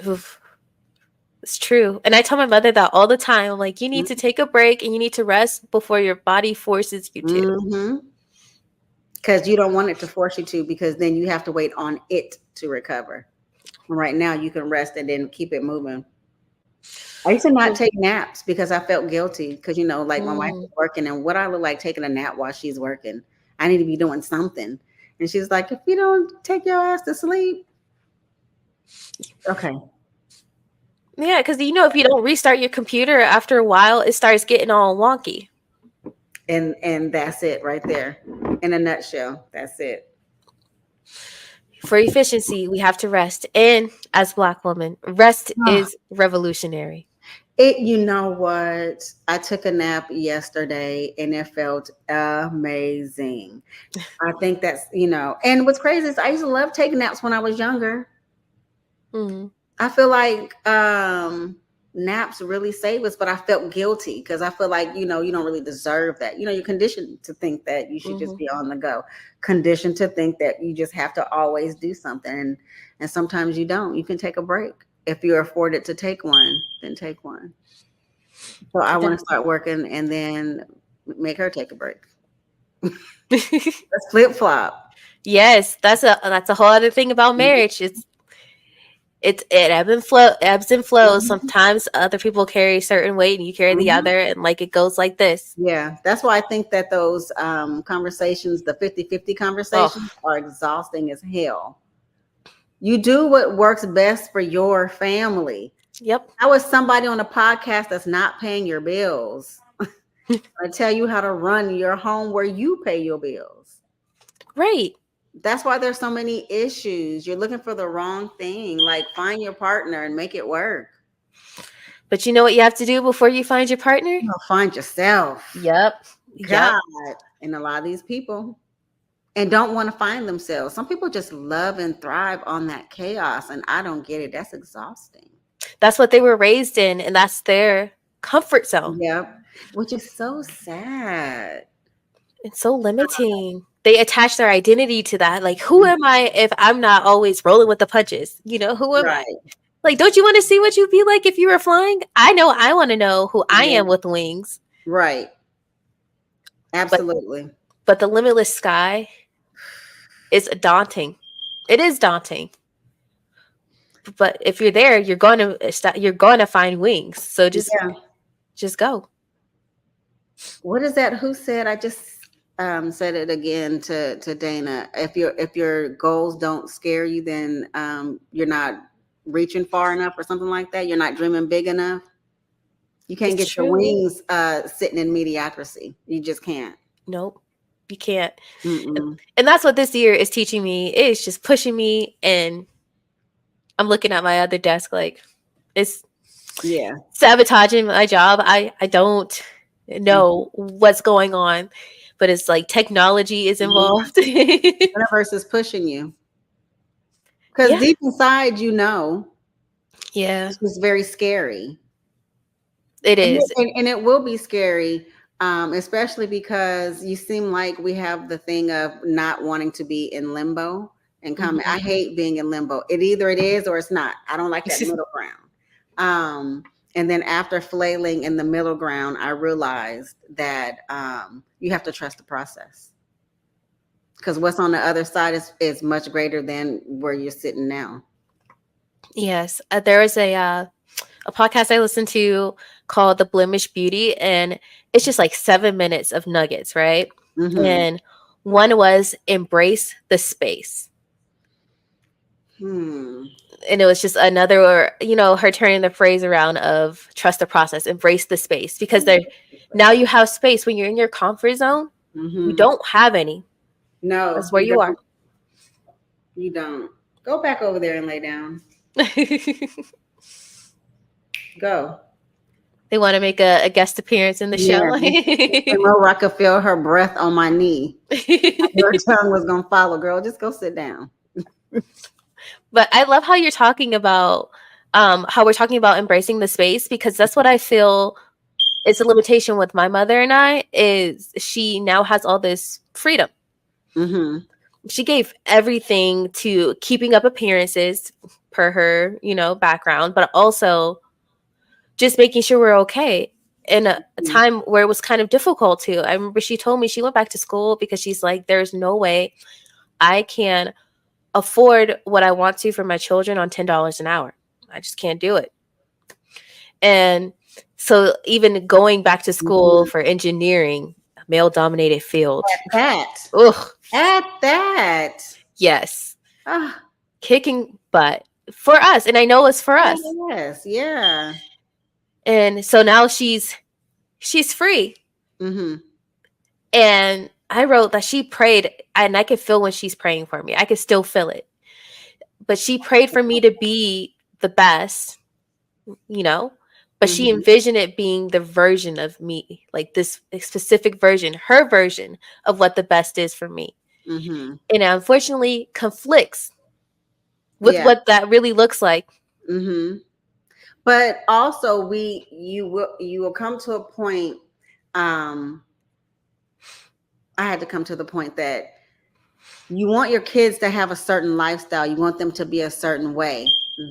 oof, it's true. And I tell my mother that all the time. I'm like, you need to take a break and you need to rest before your body forces you to. Mm-hmm. Because you don't want it to force you to, because then you have to wait on it to recover. Right now, you can rest and then keep it moving. I used to not take naps because I felt guilty because, like my wife Mm. is working and what I look like taking a nap while she's working. I need to be doing something. And she's like, if you don't take your ass to sleep, okay. Yeah, because if you don't restart your computer after a while, it starts getting all wonky. And that's it right there. In a nutshell, that's it. For efficiency, we have to rest. And as Black women, rest is revolutionary. You know what? I took a nap yesterday and it felt amazing. I think that's, and what's crazy is I used to love taking naps when I was younger. Hmm. I feel like naps really save us, but I felt guilty because I feel like, you don't really deserve that. You're conditioned to think that you should just Hmm. be on the go, conditioned to think that you just have to always do something. And sometimes you don't. You can take a break. If you're afforded to take one, then take one. So I want to start working and then make her take a break. Let's flip flop. Yes, that's a whole other thing about marriage. It ebbs and flows. Mhm. Sometimes other people carry a certain weight and you carry the Mhm. other, and like it goes like this. Yeah, that's why I think that those conversations, the 50-50 Oh, conversations, are exhausting as hell. You do what works best for your family. yep. I was somebody on a podcast that's not paying your bills. I tell you how to run your home where you pay your bills. Right. That's why there's so many issues. You're looking for the wrong thing. Like find your partner and make it work. But you know what you have to do before you find your partner? Find yourself. Yep. God. Yep. And a lot of these people and don't want to find themselves. Some people just love and thrive on that chaos, and I don't get it. That's exhausting. That's what they were raised in, and that's their comfort zone. Yep. Which is so sad. It's so limiting. They attach their identity to that. Like, who am I if I'm not always rolling with the punches? Who am I? Right. Like, don't you want to see what you'd be like if you were flying? I know I want to know who I Yeah. am with wings. Right. But Absolutely. but the limitless sky is daunting. It is daunting. But if you're there, you're going to find wings. So Yeah. just go. What is that? Who said? I just said it again to Dana. If your goals don't scare you, then you're not reaching far enough or something like that. You're not dreaming big enough. You can't It's get your true. wings sitting in mediocrity. You just can't. Nope. You can't. Mm-mm. And that's what this year is teaching me. It's just pushing me, and I'm looking at my other desk like it's Yeah. sabotaging my job. I don't know what's going on, but it's like technology is Mhm. involved. Universe is pushing you because Yeah. deep inside, Yeah. it's just very scary, It and is. it will be scary, especially because you seem like we have the thing of not wanting to be in limbo and come. I Mhm. hate being in limbo. Either it is or it's not. I don't like that middle ground. Um, and then after flailing in the middle ground, I realized that you have to trust the process because what's on the other side is much greater than where you're sitting now. Yes. There was a podcast I listened to called The Blemish Beauty, and it's just like 7 minutes of nuggets, right? Mm-hmm. And one was embrace the space. Hmm. And it was just another, her turning the phrase around of trust the process, embrace the space, because now you have space. When you're in your comfort zone, you Mm-hmm. don't have any. No, That's where you you don't. are. You don't. Go back over there and lay down. Go. They want to make a guest appearance in the show. Yeah. Remember, I could feel her breath on my knee. Her tongue was gonna follow. Girl, just go sit down. But I love how you're talking about how we're talking about embracing the space, because that's what I feel is a limitation with my mother and I, is she now has all this freedom. Mm-hmm. She gave everything to keeping up appearances per her, background, but also just making sure we're okay in a time where it was kind of difficult too. I remember she told me she went back to school because she's like, there's no way I can afford what I want to for my children on $10 an hour. I just can't do it. And so even going back to school Mm-hmm. for engineering, a male dominated field. That. Ugh. At that. Yes. Ah. Kicking butt for us, and I know it's for us. Yes, yeah. And so now she's free. Mm-hmm. And I wrote that she prayed, and I could feel when she's praying for me. I could still feel it. But she prayed for me to be the best, you know? But she Mm-hmm. envisioned it being the version of me, like this specific version, her version of what the best is for me. Mm-hmm. And it unfortunately conflicts with Yeah. what that really looks like. Mm-hmm. But also you will come to a point, um, I had to come to the point that you want your kids to have a certain lifestyle. You want them to be a certain way.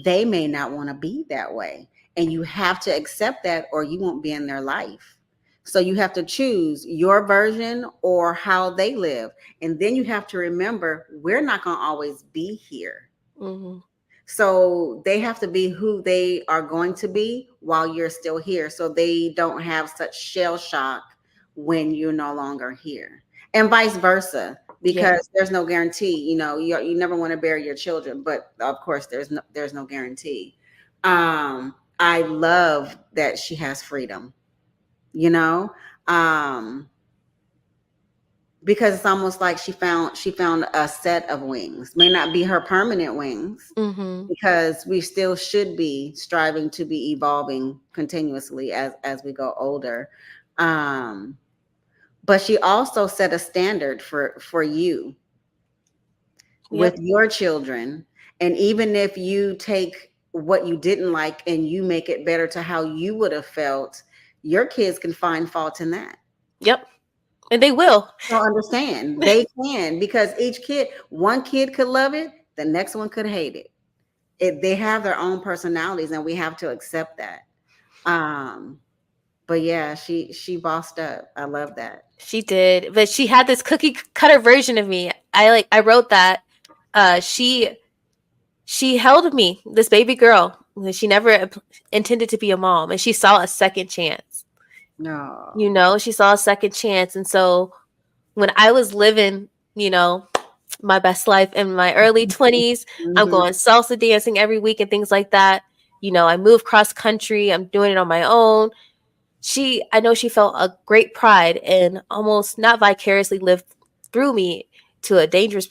They may not want to be that way. And you have to accept that or you won't be in their life. So you have to choose your version or how they live. And then you have to remember, we're not going to always be here. Mm-hmm. So they have to be who they are going to be while you're still here. So they don't have such shell shock when you're no longer here. And vice versa, Yeah. because there's no guarantee. You never want to bury your children, but of course there's no guarantee. I love that she has freedom, you know. Um, because it's almost like she found a set of wings. May not be her permanent wings, Mm-hmm. because we still should be striving to be evolving continuously as we go older. um but she also set a standard for you with Yep. your children, and even if you take what you didn't like and you make it better to how you would have felt, your kids can find fault in that. Yep. And they will. Don't understand, they can, because one kid could love it, the next one could hate it. They have their own personalities and we have to accept that. um but yeah, she bossed up. I love that. She did, but she had this cookie cutter version of me. I wrote that she held me, this baby girl. She never intended to be a mom, and she saw a second chance. No. She saw a second chance, and so when I was living, my best life in my early 20s, I'm Hmm. going salsa dancing every week and things like that. I moved cross country. I'm doing it on my own. I know she felt a great pride and almost not vicariously lived through me to a dangerous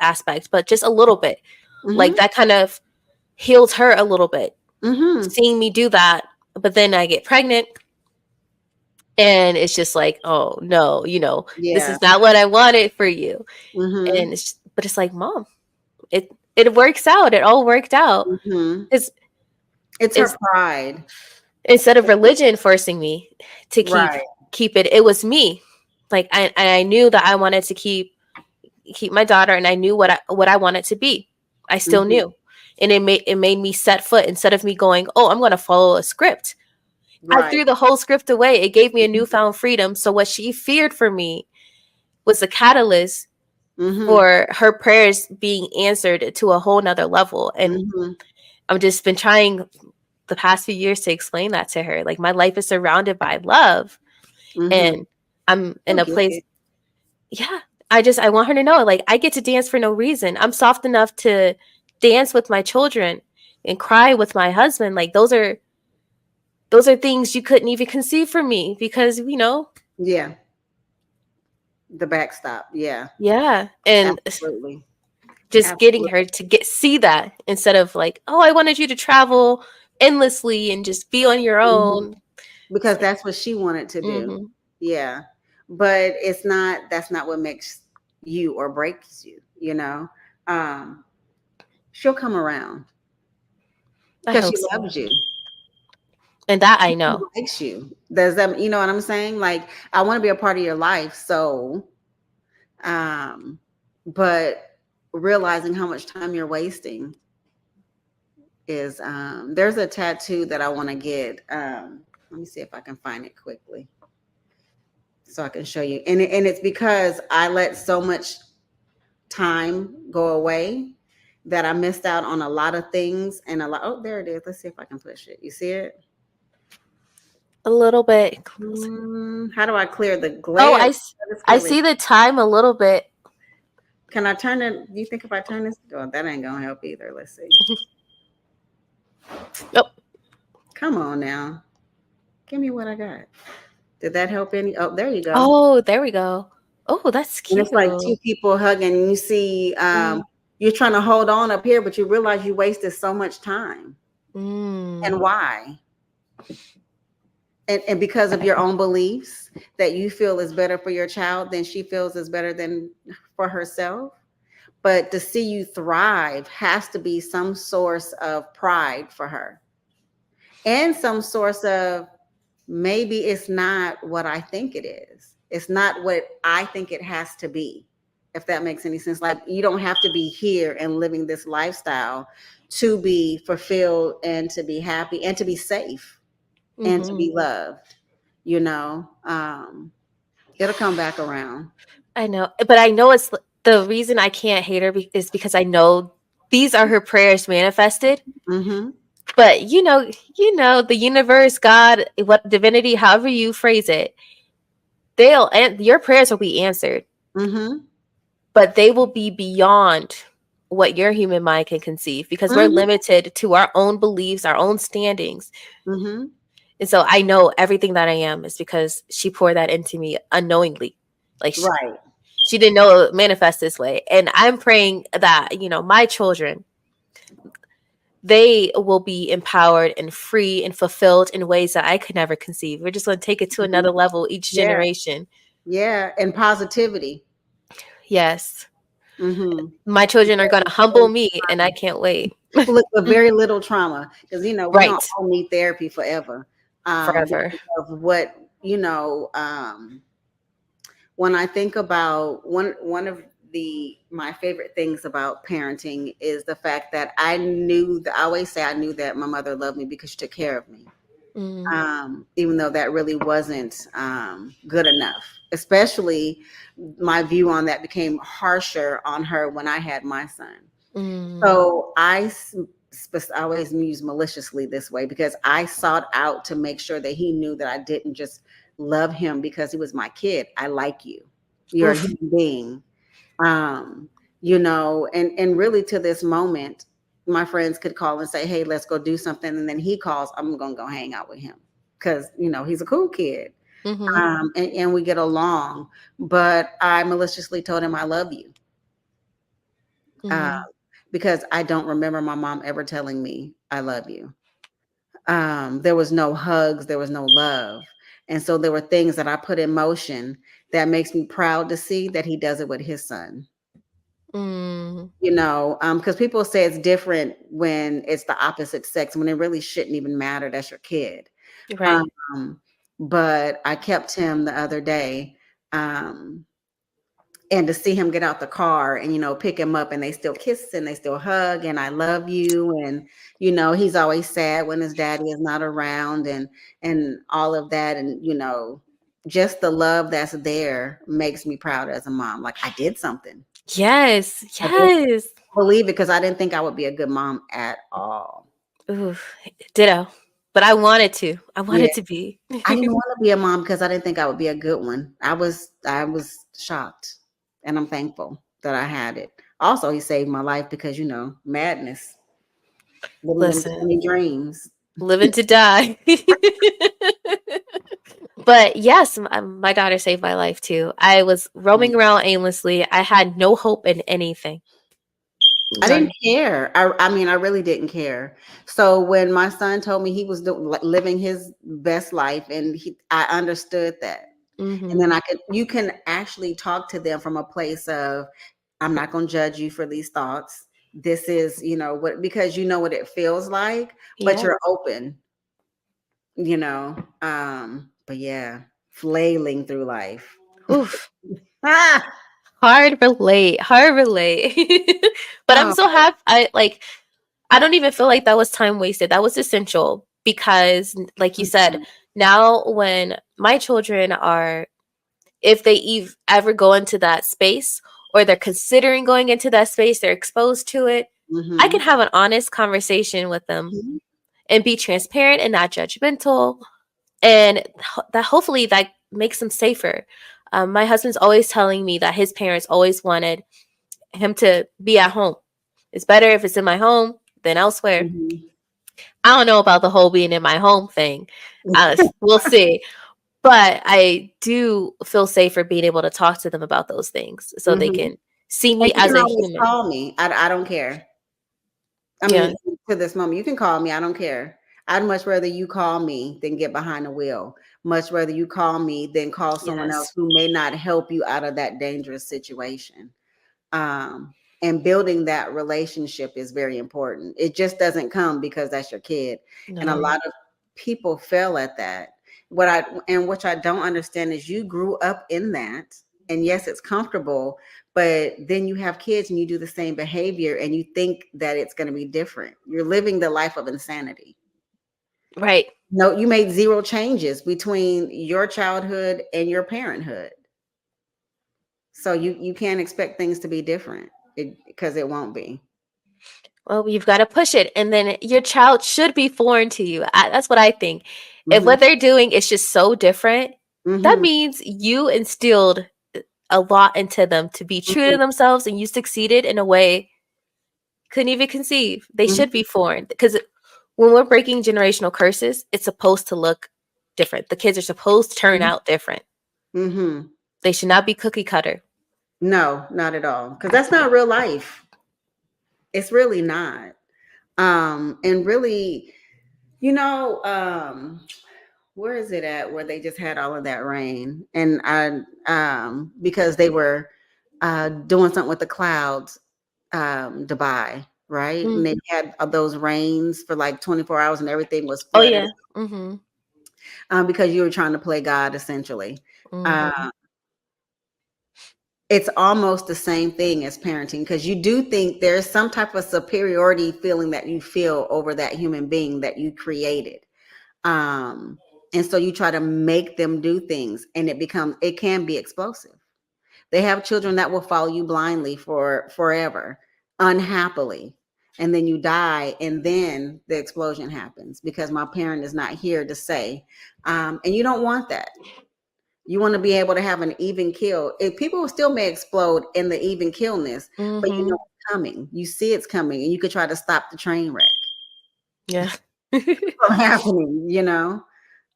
aspect, but just a little bit. Like Hmm. that kind of healed her a little bit, Hmm. seeing me do that. But then I get pregnant and it's just like, oh no, this Yeah. is not what I wanted for you. Hmm. And but it's like, mom, it works out. It all worked out. Hmm. It's It's her it's pride. instead of religion forcing me to keep Right. keep it, it was me. Like I knew that I wanted to keep my daughter, and I knew what I wanted to be. I still Hmm. knew. And it made me set foot instead of me going, oh, I'm going to follow a script. I Right. threw the whole script away. It gave me a newfound freedom. So what she feared for me was a catalyst Hmm. for her prayers being answered to a whole nother level. And Hmm. I've just been trying the past few years to explain that to her. Like, my life is surrounded by love, Hmm. and I'm in You'll a get place. it. Yeah, I want her to know, like, I get to dance for no reason. I'm soft enough to dance with my children and cry with my husband. Like, those are things you couldn't even conceive for me because, Yeah. The backstop. Yeah. yeah. And Absolutely. just getting Absolutely. her to see that instead of like, oh, I wanted you to travel endlessly and just be on your Hmm. own. It's Because like, that's what she wanted to do. mm-hmm. Yeah. But that's not what makes you or breaks you. Um, she'll come around I because hope she so. loves you. And that I She know. likes you. Does that, you know what I'm saying? Like, I want to be a part of your life. So, um, but realizing how much time you're wasting is, there's a tattoo that I want to get. Let me see if I can find it quickly so I can show you. And it's because I let so much time go away that I missed out on a lot of things and a lot. Oh, there it is. Let's see if I can push it. You see it? A little bit. How do I clear the Oh, glare? It's I really, see the time a little bit. Can I turn it? Do you think if I turn this? Oh, that ain't gonna help either. Let's see. Oh, Come on now. Give me what I got. Did that help any? Oh, there you go. oh, there we go. Oh, that's And cute. it's like two people hugging, and you see you're trying to hold on up here, but you realize you wasted so much time. And Mm. why? And because of your own beliefs that you feel is better for your child than she feels is better than for herself. But to see you thrive has to be some source of pride for her and some source of maybe it's not what I think it is. It's not what I think it has to be, if that makes any sense. Like, you don't have to be here and living this lifestyle to be fulfilled and to be happy and to be safe and to Hmm. be loved. You know, it'll come back around. I know, but I know it's the reason I can't hate her is because I know these are her prayers manifested. Mm-hmm. But the universe, God, what divinity, however you phrase it, they'll and your prayers will be answered, Mm-hmm. but they will be beyond what your human mind can conceive because we're Mm-hmm. limited to our own beliefs, our own standings. Mm-hmm. And so I know everything that I am is because she poured that into me unknowingly. Like Right. she didn't know it would manifest this way. And I'm praying that, my children, they will be empowered and free and fulfilled in ways that I could never conceive. We're just going to take it to Mm-hmm. another level each Yeah. generation. Yeah. And positivity. Yes. Mm-hmm. My children are going to humble me, and I can't wait. With very little trauma, because we don't Right. all need therapy forever. Forever. Because of what when I think about one of my favorite things about parenting is the fact that I always say I knew that my mother loved me because she took care of me. Mm, Even though that really wasn't good enough. Especially my view on that became harsher on her when I had my son. mm, So I always use maliciously this way because I sought out to make sure that he knew that I didn't just love him because he was my kid. I like you. You're a oof. human being. Um, and really to this moment, my friends could call and say, "Hey, let's go do something." And then he calls, I'm going to go hang out with him because, he's a cool kid. Mm-hmm, And we get along, but I maliciously told him I love you. Uh, mm-hmm. because I don't remember my mom ever telling me I love you. There was no hugs, there was no love. And so there were things that I put in motion that makes me proud to see that he does it with his son. Mm, Because people say it's different when it's the opposite sex, when it really shouldn't even matter. That's your kid. right. Um, but I kept him the other day. And to see him get out the car and pick him up and they still kiss and they still hug and I love you, and he's always sad when his daddy is not around, and all of that, and just the love that's there makes me proud as a mom. Like, I did something. Yes. I did Yes. believe it because I didn't think I would be a good mom at all. Oof. Ditto. But I wanted to. I Yeah, wanted to be. I didn't want to be a mom because I didn't think I would be a good one. I was shocked, and I'm thankful that I had it. Also, he saved my life because madness, living them Listen, tiny dreams. living to die. But yes, my daughter saved my life too. I was Yeah. roaming around aimlessly. I had no hope in anything. I didn't None. care. I mean, I really didn't care. So when my son told me he was living his best life, and I understood that. And then Mm-hmm. you can actually talk to them from a place of, I'm not going to judge you for these thoughts. This is, because you know what it feels like, but Yeah. you're open, but yeah, flailing through life. Oof. Ah! Hard relate. Hard relate. But I'm Oh, so happy. I don't even feel like that was time wasted. That was essential because, like you said, now when my children are, if they ever go into that space or they're considering going into that space, they're exposed to it, I can mm-hmm. have an honest conversation with them and be transparent and not judgmental. And that hopefully that makes them safer. My husband's always telling me that his parents always wanted him to be at home. It's better if it's in my home than elsewhere. Mhm. I don't know about the whole being in my home thing. We'll see. But I do feel safer being able to talk to them about those things so they Mhm. can see And me you as can a always human. call me. I don't care. I Yeah. mean, to this moment, you can call me. I don't care. I'd much rather you call me than get behind the wheel. Much rather you call me than call someone else Yes. who may not help you out of that dangerous situation. Um, and building that relationship is very important. It just doesn't come because that's your kid. And a No. lot of people fail at that. Which I don't understand is you grew up in that. And yes, it's comfortable, but then you have kids and you do the same behavior and you think that it's going to be different. You're living the life of insanity. Right. No, you made zero changes between your childhood and your parenthood. So you can't expect things to be different because it won't be. Well, you've got to push it. And then your child should be foreign to you. That's what I think. If Hmm. what they're doing is just so different, that Hmm. means you instilled a lot into them to be true to Hmm. themselves and you succeeded in a way couldn't even conceive. They should Hmm. be foreign because when we're breaking generational curses, it's supposed to look different. The kids are supposed to turn out different. Hmm. They should not be cookie cutter. No, not at all. Because that's not real life. It's really not. And really, you know, where is it at where they just had all of that rain? And because they were doing something with the clouds, Dubai, right? And they Mhm. had those rains for like 24 hours and everything was Oh flooded yeah. Mhm. because you were trying to play God essentially. Mhm. Uh, it's almost the same thing as parenting because you do think there's some type of superiority feeling that you feel over that human being that you created. Um, and so you try to make them do things and it can be explosive. They have children that will follow you blindly for forever, unhappily. And then you die, and then the explosion happens because my parent is not here to say. And you don't want that. You want to be able to have an even kill. If people still may explode in the even killness, but you know Mhm. it's coming. You see it's coming, and you could try to stop the train wreck Yeah. from happening.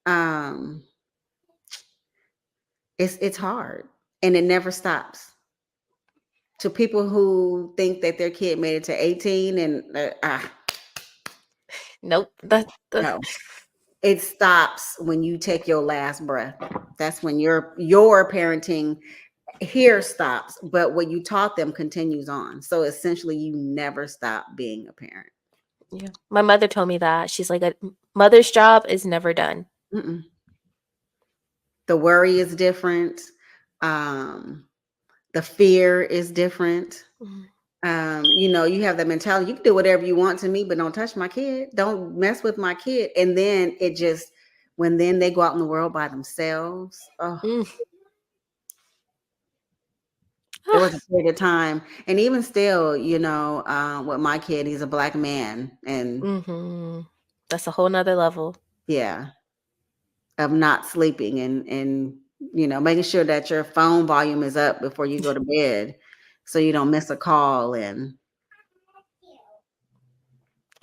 Um, it's hard, and it never stops. To people who think that their kid made it to 18, and Nope. That no, it stops when you take your last breath. That's when your parenting here stops, but what you taught them continues on. So essentially, you never stop being a parent. yeah. My mother told me that. She's like a mother's job is never done. Mm-mm. The worry is different. Um, the fear is different. Mhm. You have that mentality. You can do whatever you want to me, but don't touch my kid. Don't mess with my kid. And then when then they go out in the world by themselves. Oh, Mm. there was Ah. a period of time, and even still, with my kid, he's a black man, and Mhm. That's a whole nother level. yeah, of not sleeping and making sure that your phone volume is up before you go to bed, so you don't miss a call and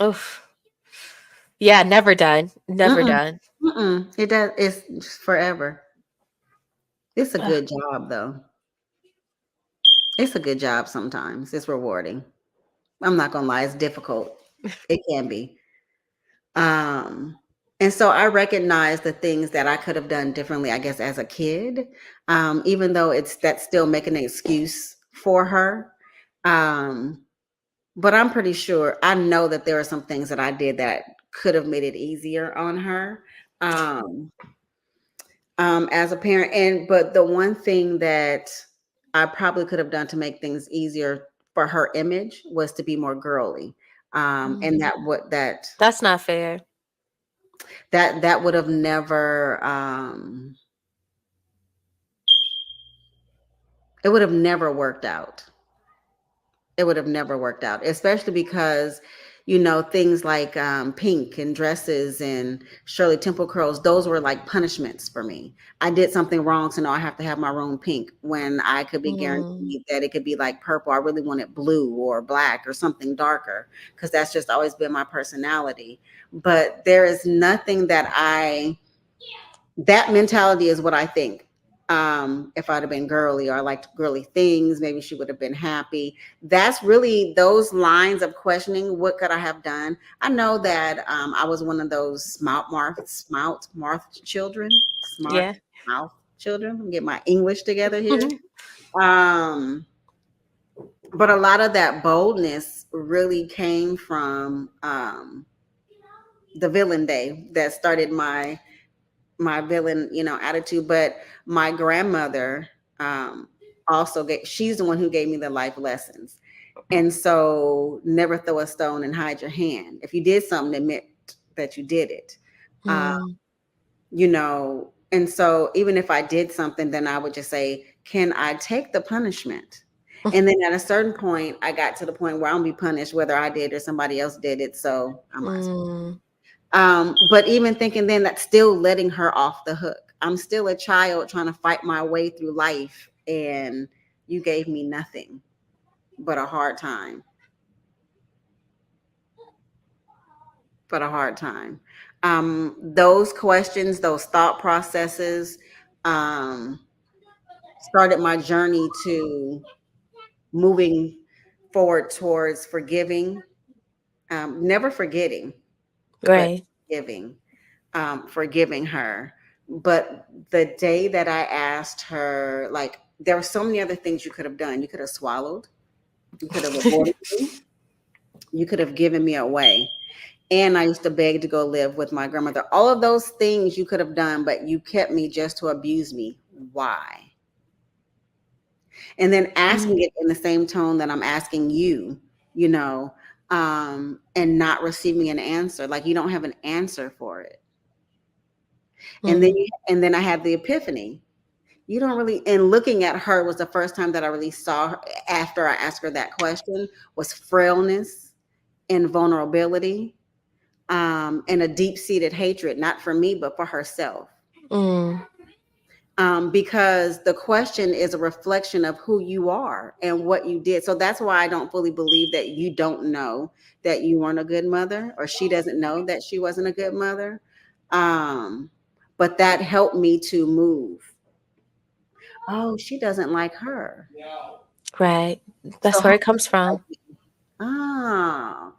Oof. Yeah, never done. Never mm-mm, done. mm-mm, it does. It's forever. It's a Ugh. good job though. It's a good job sometimes. It's rewarding. I'm not gonna lie, it's difficult. It can be. Um, and so I recognize the things that I could have done differently, I guess, as a kid, even though that's still making an excuse for her. Um, but I'm pretty sure I know that there are some things that I did that could have made it easier on her. Um, as a parent. But the one thing that I probably could have done to make things easier for her image was to be more girly. And Mhm. that what that That's not fair. that would have never it would have never worked out. It would have never worked out, especially because things like pink and dresses and Shirley Temple curls, those were like punishments for me. I did something wrong, so now I have to have my room pink when I could be Mm. guaranteed that it could be like purple. I really wanted blue or black or something darker because that's just always been my personality. But there is nothing that mentality is what I think. If I'd have been girly or I liked girly things, maybe she would have been happy. That's really those lines of questioning. What could I have done? I know that I was one of those smart mouth children, smart Yeah. mouth children. Let me get my English together here. Um, but a lot of that boldness really came from the villain day that started my villain, attitude. But my grandmother also she's the one who gave me the life lessons. And so never throw a stone and hide your hand. If you did something, it meant that you did it. Uh, Mm. and so even if I did something, then I would just say, can I take the punishment? And then at a certain point, I got to the point where I'm gonna be punished, whether I did or somebody else did it. So I might as well. Mm. But even thinking then that's still letting her off the hook. I'm still a child trying to fight my way through life, and you gave me nothing but a hard time. But a hard time. Those questions, those thought processes, um, started my journey to moving forward towards forgiving, never forgetting, but Right. forgiving. Forgiving her. But the day that I asked her, like, there were so many other things you could have done. You could have swallowed, you could have aborted me, you could have given me away. And I used to beg to go live with my grandmother. All of those things you could have done, but you kept me just to abuse me. Why? And then asking Mm. it in the same tone that I'm asking you, you know, and not receiving an answer. Like you don't have an answer for it. Mm. And then I had the epiphany. You don't really, and looking at her was the first time that I really saw her after I asked her that question was frailness and vulnerability, and a deep-seated hatred, not for me, but for herself. Mm. Because the question is a reflection of who you are and what you did. So that's why I don't fully believe that you don't know that you weren't a good mother, or she doesn't know that she wasn't a good mother. Um, but that helped me to move. Oh, she doesn't like her. Right. So That's how where it does comes she like from. me? Ah,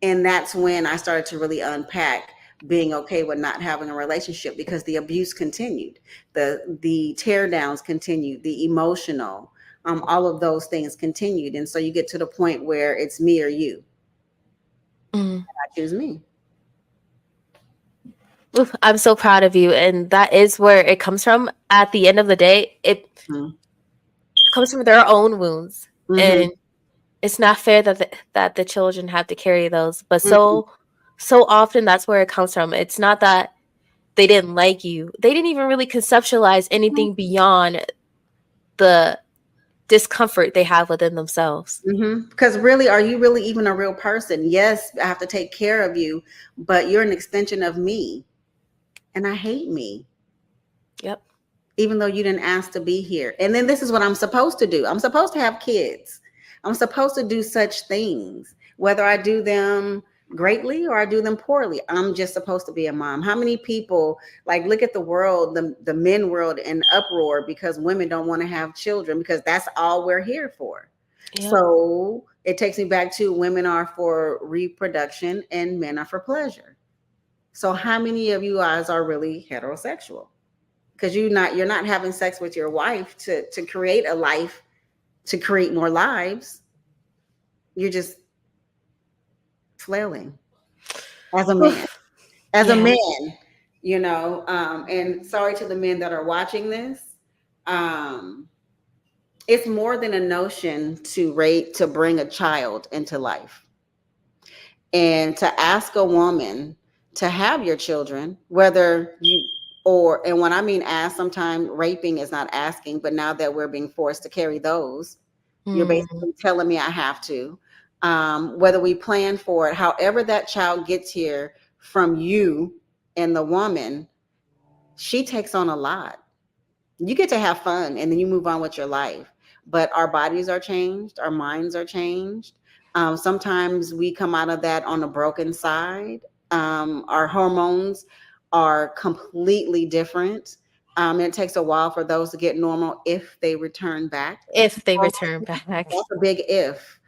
and that's when I started to really unpack being okay with not having a relationship because the abuse continued, the tear downs continued, the emotional, all of those things continued, and so you get to the point where it's me or you. Mm. I choose me. Oof, I'm so proud of you. And that is where it comes from. At the end of the day, it comes from their own wounds. Mm-hmm. And it's not fair that that the children have to carry those. But Mm-hmm. so often that's where it comes from. It's not that they didn't like you. They didn't even really conceptualize anything beyond the discomfort they have within themselves. Because really, are you really even a real person? Yes, I have to take care of you, but you're an extension of me, and I hate me. Yep. Even though you didn't ask to be here. And then this is what I'm supposed to do. I'm supposed to have kids. I'm supposed to do such things, whether I do them greatly or I do them poorly. I'm just supposed to be a mom. How many people like look at the world, the men world in uproar because women don't want to have children because that's all we're here for. Yep. So it takes me back to women are for reproduction and men are for pleasure. So how many of you guys are really heterosexual? Because you're not having sex with your wife to create a life, to create more lives. You're just flailing as a man, Oof. as a Yeah. man, and sorry to the men that are watching this. um it's more than a notion to bring a child into life and to ask a woman to have your children, whether you and when I mean ask, sometimes raping is not asking, but now that we're being forced to carry those, you're Mm. basically telling me I have to. whether we plan for it, however that child gets here from you and the woman, she takes on a lot. You get to have fun and then you move on with your life. But our bodies are changed, our minds are changed. Sometimes we come out of that on a broken side. Our hormones are completely different. It takes a while for those to get normal if they return back. If they return back. That's a big if.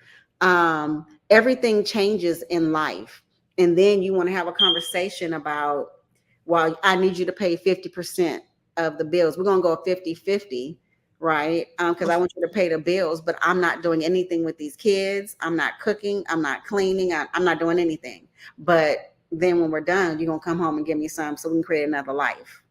Everything changes in life. And then you want to have a conversation about, well, I need you to pay 50% of the bills. We're going to go 50-50, right? Because I want you to pay the bills, but I'm not doing anything with these kids. I'm not cooking. I'm not cleaning. I'm not doing anything. But then when we're done, you're going to come home and give me some so we can create another life.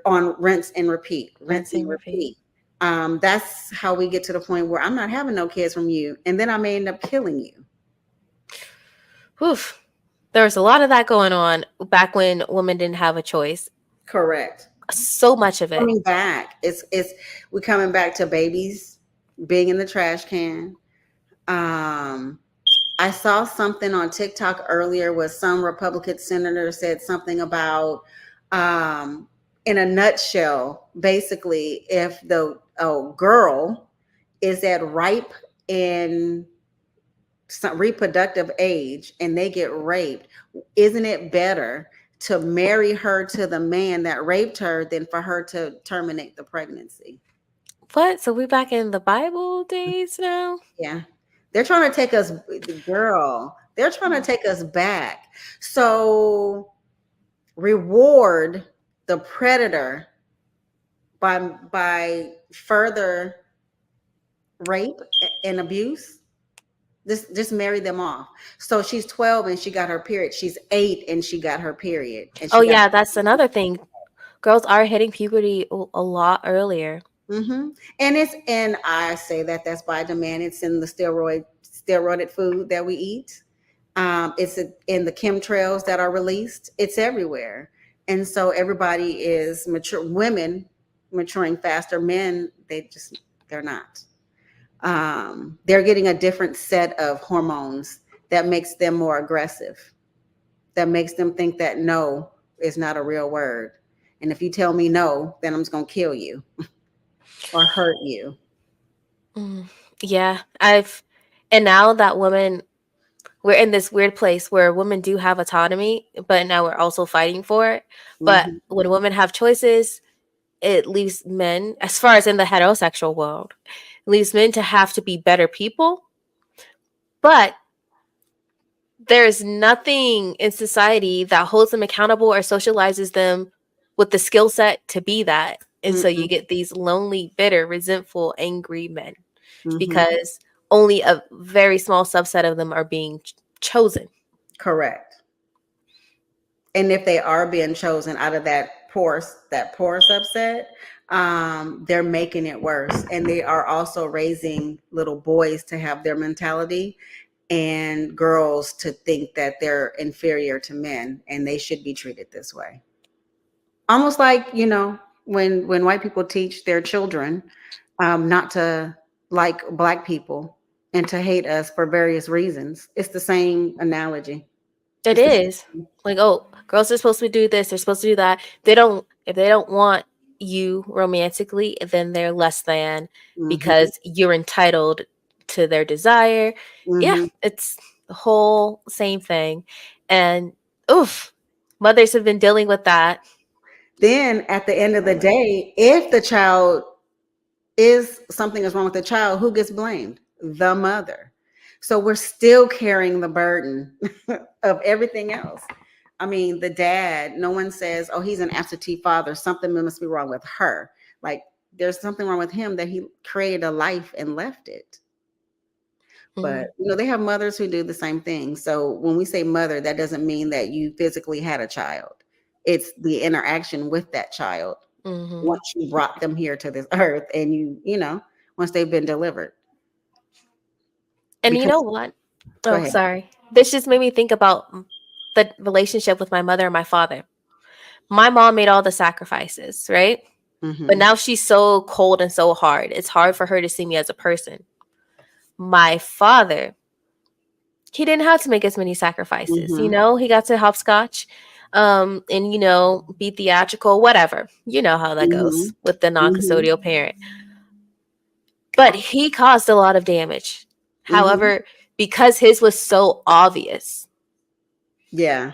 On rinse and repeat, rinse and repeat. That's how we get to the point where I'm not having no kids from you, and then I may end up killing you. Oof. There was a lot of that going on back when women didn't have a choice. Correct. So much of it. Coming back, we're coming back to babies being in the trash can. I saw something on TikTok earlier where some Republican senator said something about, in a nutshell, basically, if the girl is at ripe in some reproductive age and they get raped, isn't it better to marry her to the man that raped her than for her to terminate the pregnancy? What? So we back in the Bible days now? Yeah. They're trying to take us, girl, they're trying to take us back. So reward the predator by further rape and abuse. Just marry them off. So she's 12 and she got her period. She's 8 and she got her period. And Oh yeah, that's another thing. Girls are hitting puberty a lot earlier. Mm-hmm. And I say that's by demand. It's in the steroided food that we eat. It's in the chemtrails that are released. It's everywhere. And so everybody is mature. Women maturing faster. Men, they're not. They're getting a different set of hormones that makes them more aggressive, that makes them think that no is not a real word. And if you tell me no, then I'm just going to kill you or hurt you. Yeah, and now that we're in this weird place where women do have autonomy, but now we're also fighting for it. But when women have choices, it leaves men, as far as in the heterosexual world, it leaves men to have to be better people. But there's nothing in society that holds them accountable or socializes them with the skill set to be that. And so you get these lonely, bitter, resentful, angry men because only a very small subset of them are being chosen. Correct. And if they are being chosen out of that poor subset, they're making it worse. And they are also raising little boys to have their mentality and girls to think that they're inferior to men and they should be treated this way. Almost like, when white people teach their children not to like Black people and to hate us for various reasons. It's the same analogy. It is. Like, oh, girls are supposed to do this, they're supposed to do that. If they don't want you romantically, then they're less than because you're entitled to their desire. Yeah, it's the whole same thing. And mothers have been dealing with that. Then at the end of the day, if the child something is wrong with the child, who gets blamed? The mother. So we're still carrying the burden of everything else. I mean, the dad, no one says, oh, he's an absentee father. Something must be wrong with her. Like, there's something wrong with him that he created a life and left it. But, they have mothers who do the same thing. So when we say mother, that doesn't mean that you physically had a child. It's the interaction with that child once you brought them here to this earth and once they've been delivered. And you know what? Oh, sorry. This just made me think about the relationship with my mother and my father. My mom made all the sacrifices, right? But now she's so cold and so hard. It's hard for her to see me as a person. my father, he didn't have to make as many sacrifices. Mm-hmm. He got to hopscotch, and be theatrical, whatever. You know how that Mm-hmm. goes with the Mm-hmm. non-custodial parent. But he caused a lot of damage. Mm-hmm. However, because his was so obvious, Yeah.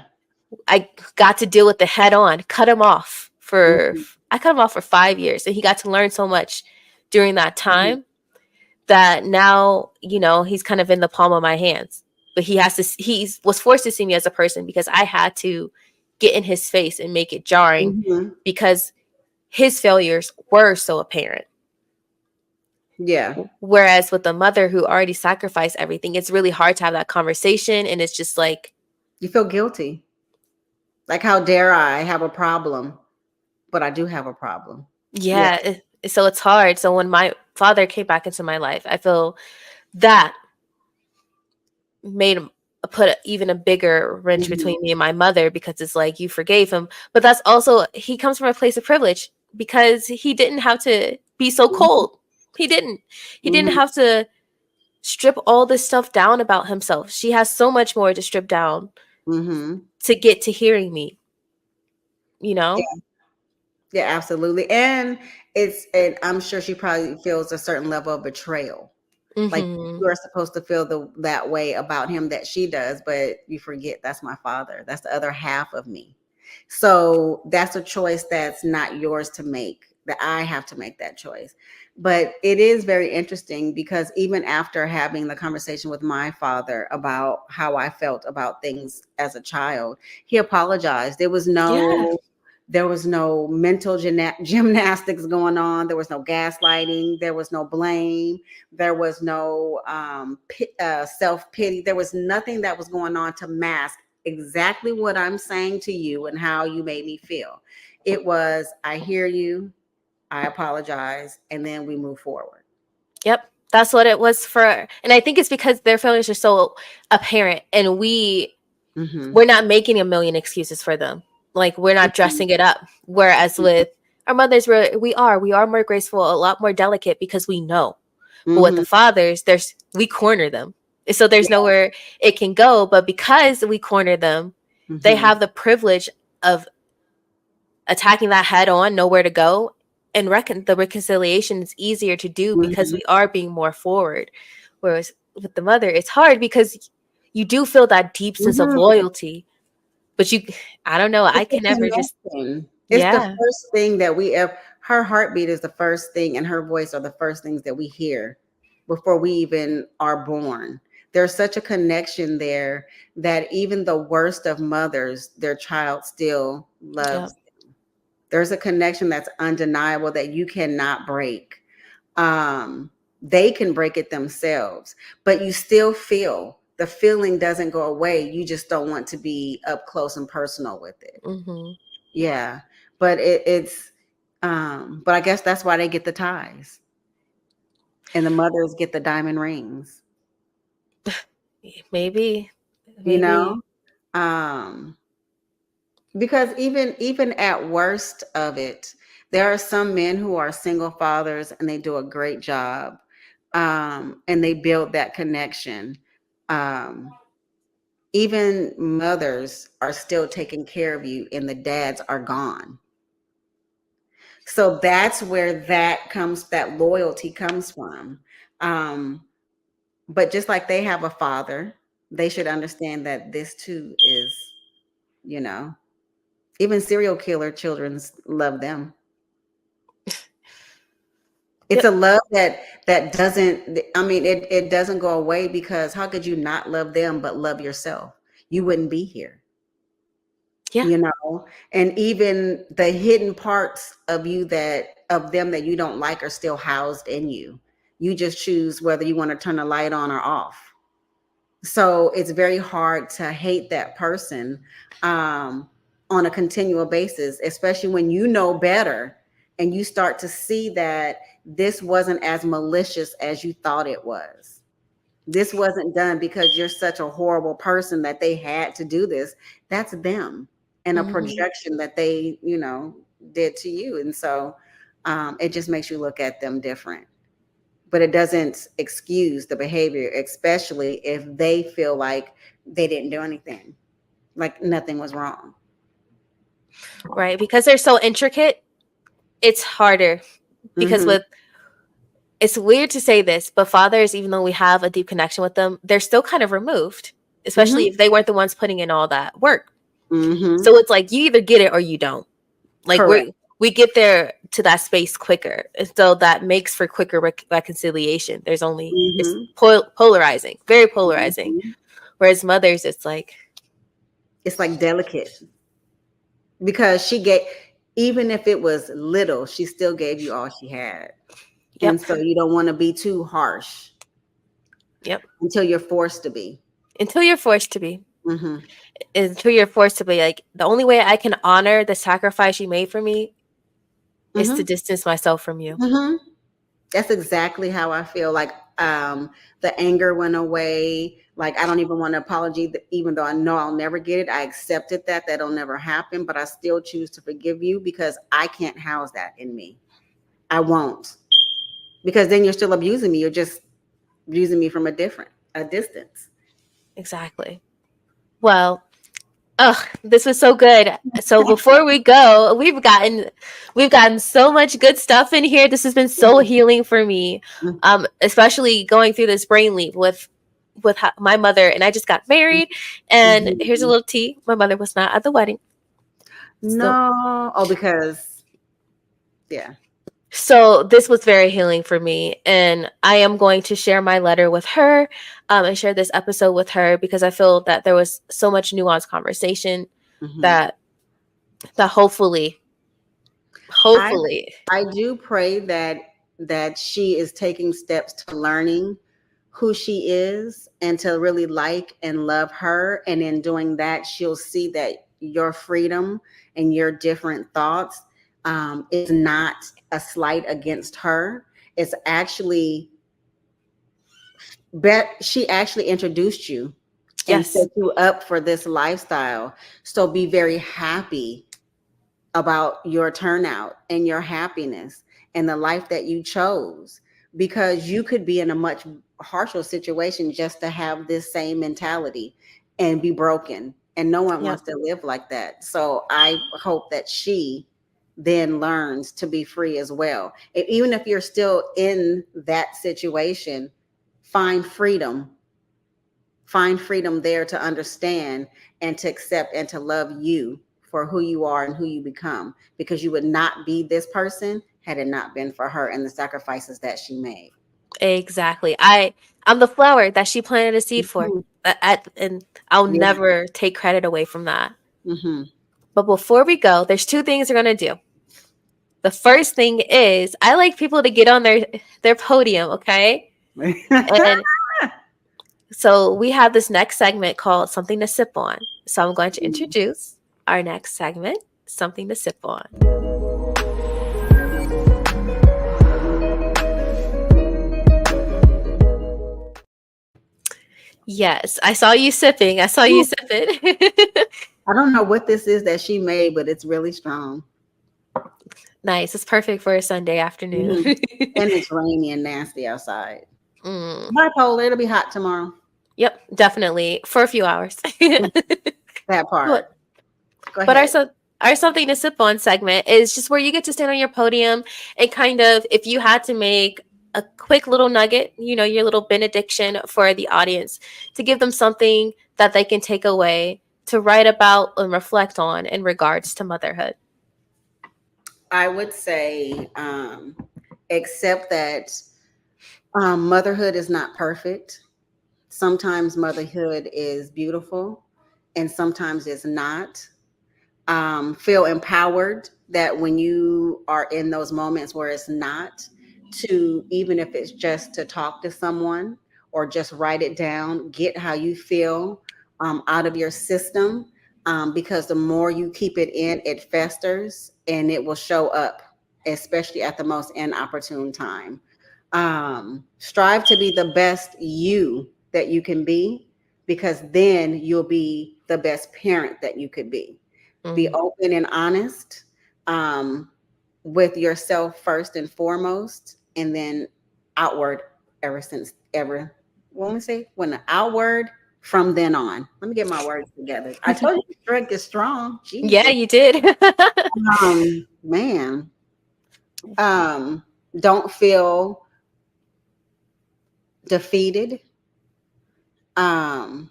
I got to deal with the head on, cut him off for Mm-hmm. I cut him off for 5 years, and he got to learn so much during that Mm-hmm. time that now, he's kind of in the palm of my hands. But he was forced to see me as a person because I had to get in his face and make it jarring Mm-hmm. because his failures were so apparent. Yeah. Whereas with a mother who already sacrificed everything, it's really hard to have that conversation. And it's just like, You feel guilty. Like, how dare I have a problem? But I do have a problem. Yeah. yeah. So it's hard. So when my father came back into my life, I feel that made him put even a bigger wrench Mm-hmm. between me and my mother, because it's like, you forgave him. But that's also, he comes from a place of privilege because he didn't have to be so cold. He didn't. He didn't Mm-hmm. have to strip all this stuff down about himself. She has so much more to strip down Mm-hmm. to get to hearing me, you know? Yeah. Yeah, absolutely. And I'm sure she probably feels a certain level of betrayal. Like, Mhm. you are supposed to feel that way about him that she does, but you forget that's my father. That's the other half of me. So that's a choice that's not yours to make, that I have to make that choice. But it is very interesting because even after having the conversation with my father about how I felt about things as a child, he apologized. Yeah. There was no mental gymnastics going on. There was no gaslighting. There was no blame. There was no self pity. There was nothing that was going on to mask exactly what I'm saying to you and how you made me feel. It was, I hear you, I apologize, and then we move forward. Yep. That's what it was for. And I think it's because their failures are so apparent, and Mm-hmm. we're not making a million excuses for them. Like, we're not Mm-hmm. dressing it up. Whereas with our mothers, we are more graceful, a lot more delicate because we know. But with the Mm-hmm. fathers, we corner them. So there's Yeah. nowhere it can go. But because we corner them, they Mm-hmm. have the privilege of attacking that head on, nowhere to go. And the reconciliation is easier to do because Mm-hmm. we are being more forward. Whereas with the mother, it's hard because you do feel that deep sense of Mm-hmm. loyalty, but I don't know, I It's a can never just, connection. It's the yeah, first thing that we ever, her heartbeat is the first thing, and her voice are the first things that we hear before we even are born. There's such a connection there that even the worst of mothers, their child still yeah, loves. There's a connection that's undeniable that you cannot break. Um, they can break it themselves, but you still feel the feeling doesn't go away. You just don't want to be up close and personal with it. hmm, Yeah, but but I guess that's why they get the ties and the mothers get the diamond rings, maybe, you maybe, know? Um, because even at worst of it, there are some men who are single fathers and they do a great job. And they build that connection. Um, Even mothers are still taking care of you and the dads are gone. So that's where that loyalty comes from. Um, but just like they have a father, they should understand that this too is, you know, even serial killer children's love them. It's yep, a love that doesn't, I mean, it doesn't go away, because how could you not love them but love yourself? You wouldn't be here. yeah, You know, and even the hidden parts of you of them that you don't like are still housed in you. You just choose whether you want to turn the light on or off. So it's very hard to hate that person um, on a continual basis, especially when you know better and you start to see that this wasn't as malicious as you thought it was. This wasn't done because you're such a horrible person that they had to do this. That's them and a hmm, projection that they, did to you. And so it just makes you look at them different. but it doesn't excuse the behavior, especially if they feel like they didn't do anything, like nothing was wrong. Right? Because they're so intricate, it's harder. Because Mm-hmm. it's weird to say this, but fathers, even though we have a deep connection with them, they're still kind of removed, especially Mm-hmm. if they weren't the ones putting in all that work. Mm-hmm. So it's like you either get it or you don't. Like Correct. we get there to that space quicker, and so that makes for quicker reconciliation. There's only it's Mm-hmm. polarizing, very polarizing. Mm-hmm. Whereas mothers, it's like, It's like delicate because she gave, even if it was little, she still gave you all she had. yep, And so you don't want to be too harsh yep. until you're forced to be. Until you're forced to be, Mm-hmm. until you're forced to be like, the only way I can honor the sacrifice you made for me is to Mm-hmm. distance myself from you. Mm-hmm. That's exactly how I feel. Like the anger went away. Like I don't even want an apology, even though I know I'll never get it. I accepted that that'll never happen, but I still choose to forgive you because I can't house that in me. I won't, because then you're still abusing me. You're just abusing me from a distance. Exactly. Well, oh, this was so good. So before we go, we've gotten so much good stuff in here. This has been so healing for me. Especially going through this brain leap with my mother, and I just got married, and here's a Mhm. little tea. My mother was not at the wedding. So No, oh, because yeah. so this was very healing for me, and I am going to share my letter with her, and share this episode with her because I feel that there was so much nuanced conversation Mhm. that hopefully I hopefully I do pray that she is taking steps to learning who she is and to really like and love her. And in doing that, she'll see that your freedom and your different thoughts is not a slight against her. It's actually she actually introduced you and yes, set you up for this lifestyle. So be very happy about your turnout and your happiness and the life that you chose, because you could be in a much harsher situation just to have this same mentality and be broken, and no one yep, wants to live like that. So I hope that she then learns to be free as well. And even if you're still in that situation, find freedom, find freedom there to understand and to accept and to love you for who you are and who you become, because you would not be this person had it not been for her and the sacrifices that she made. exactly. I'm the flower that she planted a seed for. Mhm. And I'll Yeah. never take credit away from that. Hmm. But before we go, there's two things we're gonna do. The first thing is I like people to get on their podium, okay? And so we have this next segment called Something to Sip On. So I'm going to introduce our next segment, Something to Sip On. Yes, I saw you sipping. I saw you sipping. I don't know what this is that she made, but it's really strong. Nice. It's perfect for a Sunday afternoon. Hmm. And it's rainy and nasty outside. Mm. Bipolar, it'll be hot tomorrow. Yep, definitely for a few hours. That part. but Go but ahead. our something to sip on segment is just where you get to stand on your podium and kind of, if you had to make a quick little nugget, your little benediction for the audience, to give them something that they can take away to write about and reflect on in regards to motherhood. I would say, accept that motherhood is not perfect. Sometimes motherhood is beautiful and sometimes it's not. Feel empowered that when you are in those moments where it's not, to, even if it's just to talk to someone or just write it down, get how you feel out of your system, because the more you keep it in, it festers and it will show up, especially at the most inopportune time. Strive to be the best you that you can be, because then you'll be the best parent that you could be. Be Mm. open and honest, um, with yourself first and foremost, and then outward ever since ever. Well, let me say when the outward from then on. Let me get my words together. I told you strength is strong. Yeah, Jesus. you did. Man. Don't feel defeated. Um,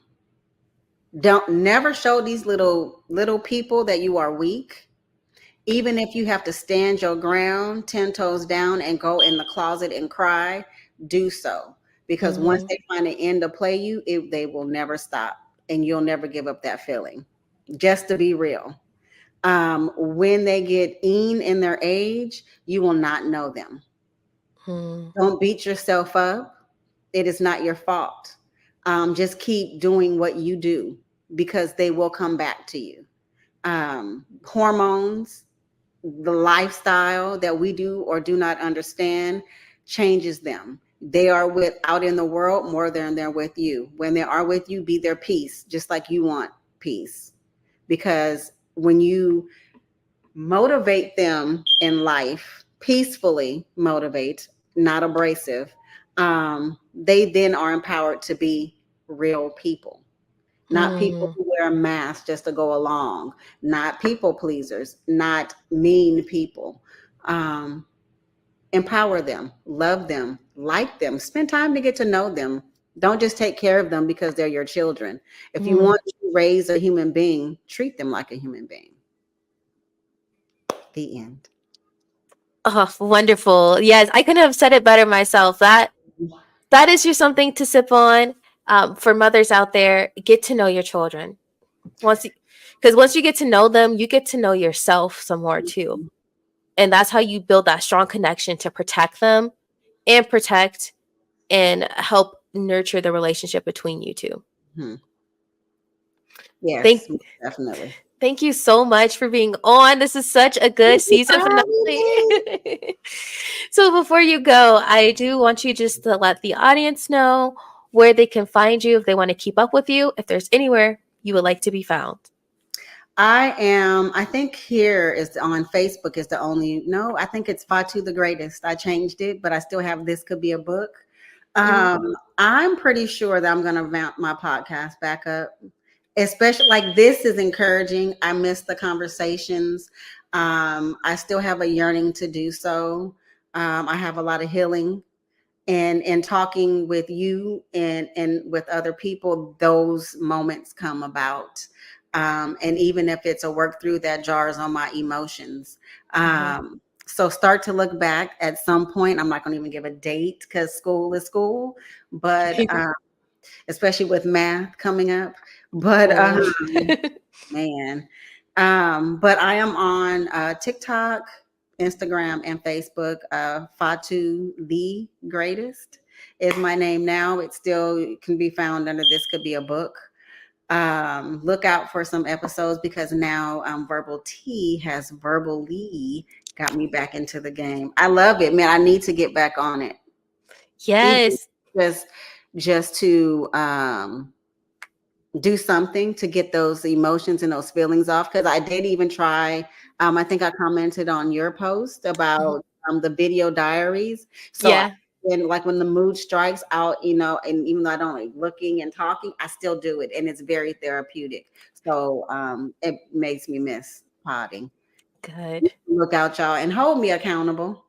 don't never show these little people that you are weak. Even if you have to stand your ground 10 toes down and go in the closet and cry, do so. Because once Mhm. they find an end to play you, they will never stop and you'll never give up that feeling. Just to be real. When they get in their age, you will not know them. Mm. Don't beat yourself up. It is not your fault. Just keep doing what you do because they will come back to you. Hormones, the lifestyle that we do or do not understand changes them. They are with out in the world more than they're with you. When they are with you, be their peace, just like you want peace. Because when you motivate them in life, peacefully motivate, not abrasive, they then are empowered to be real people, not people Mm. who wear a mask just to go along, not people pleasers, not mean people. Um, Empower them, love them, like them, spend time to get to know them. Don't just take care of them because they're your children. If you Mm. want to raise a human being, treat them like a human being. The end. Oh, wonderful. Yes, I couldn't have said it better myself. That is just something to sip on. For mothers out there, get to know your children. Because once you get to know them, you get to know yourself some more too. And that's how you build that strong connection to protect them and protect and help nurture the relationship between you two. Mhm. Thank Yes, definitely. thank you so much for being on. This is such a good Thank you for season having finale. me. So before you go, I do want you just to let the audience know where they can find you if they want to keep up with you, if there's anywhere you would like to be found. I think here is on Facebook is the only, no, I think it's Fatu the Greatest. I changed it, but I still have This Could Be a Book. Mhm. I'm pretty sure that I'm going to ramp my podcast back up, especially like this is encouraging. I miss the conversations. I still have a yearning to do so. I have a lot of healing and talking with you and with other people, those moments come about. And even if it's a work through that jars on my emotions. Mhm. So start to look back at some point. I'm not going to even give a date because school is school, but especially with math coming up. But Oh. man. But I am on TikTok, Instagram, and Facebook. Fatu the Greatest is my name now. It still can be found under This Could Be a Book. Look out for some episodes because now Verbal T has verbally got me back into the game. I love it, man. I need to get back on it. Even Yes. just just to do something to get those emotions and those feelings off. Because I did even try, I think I commented on your post Mhm. about the video diaries. So Yeah. and like when the mood strikes out, and even though I don't like looking and talking, I still do it, and it's very therapeutic. So it makes me miss potting. Good. Look out, y'all, and hold me accountable.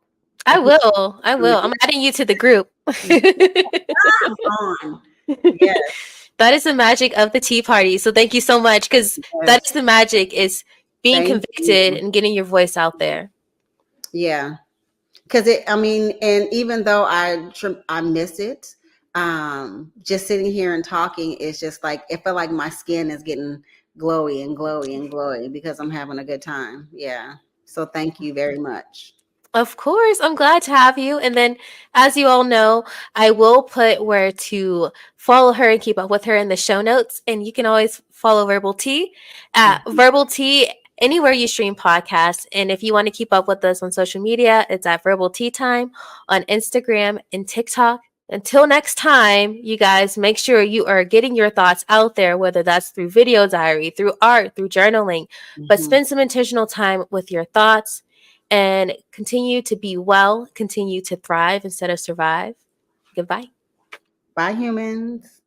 I If you will. I will. I'm adding you to the group. I'm on, yes, That is the magic of the tea party. So thank you so much because that yes, is the magic is being thank convicted you, and getting your voice out there. yeah. Because I mean, and even though I miss it, just sitting here and talking is just like it felt like my skin is getting glowy and glowy and glowy because I'm having a good time. Yeah. So thank you very much. Of course, I'm glad to have you. And then, as you all know, I will put where to follow her and keep up with her in the show notes. And you can always follow Verbal Tea at Mhm. Verbal Tea anywhere you stream podcasts. And if you want to keep up with us on social media, it's at Verbal Tea Time on Instagram and TikTok. Until next time, you guys make sure you are getting your thoughts out there, whether that's through video diary, through art, through journaling, but Mhm. spend some intentional time with your thoughts and continue to be well, continue to thrive instead of survive. Goodbye. Bye, humans.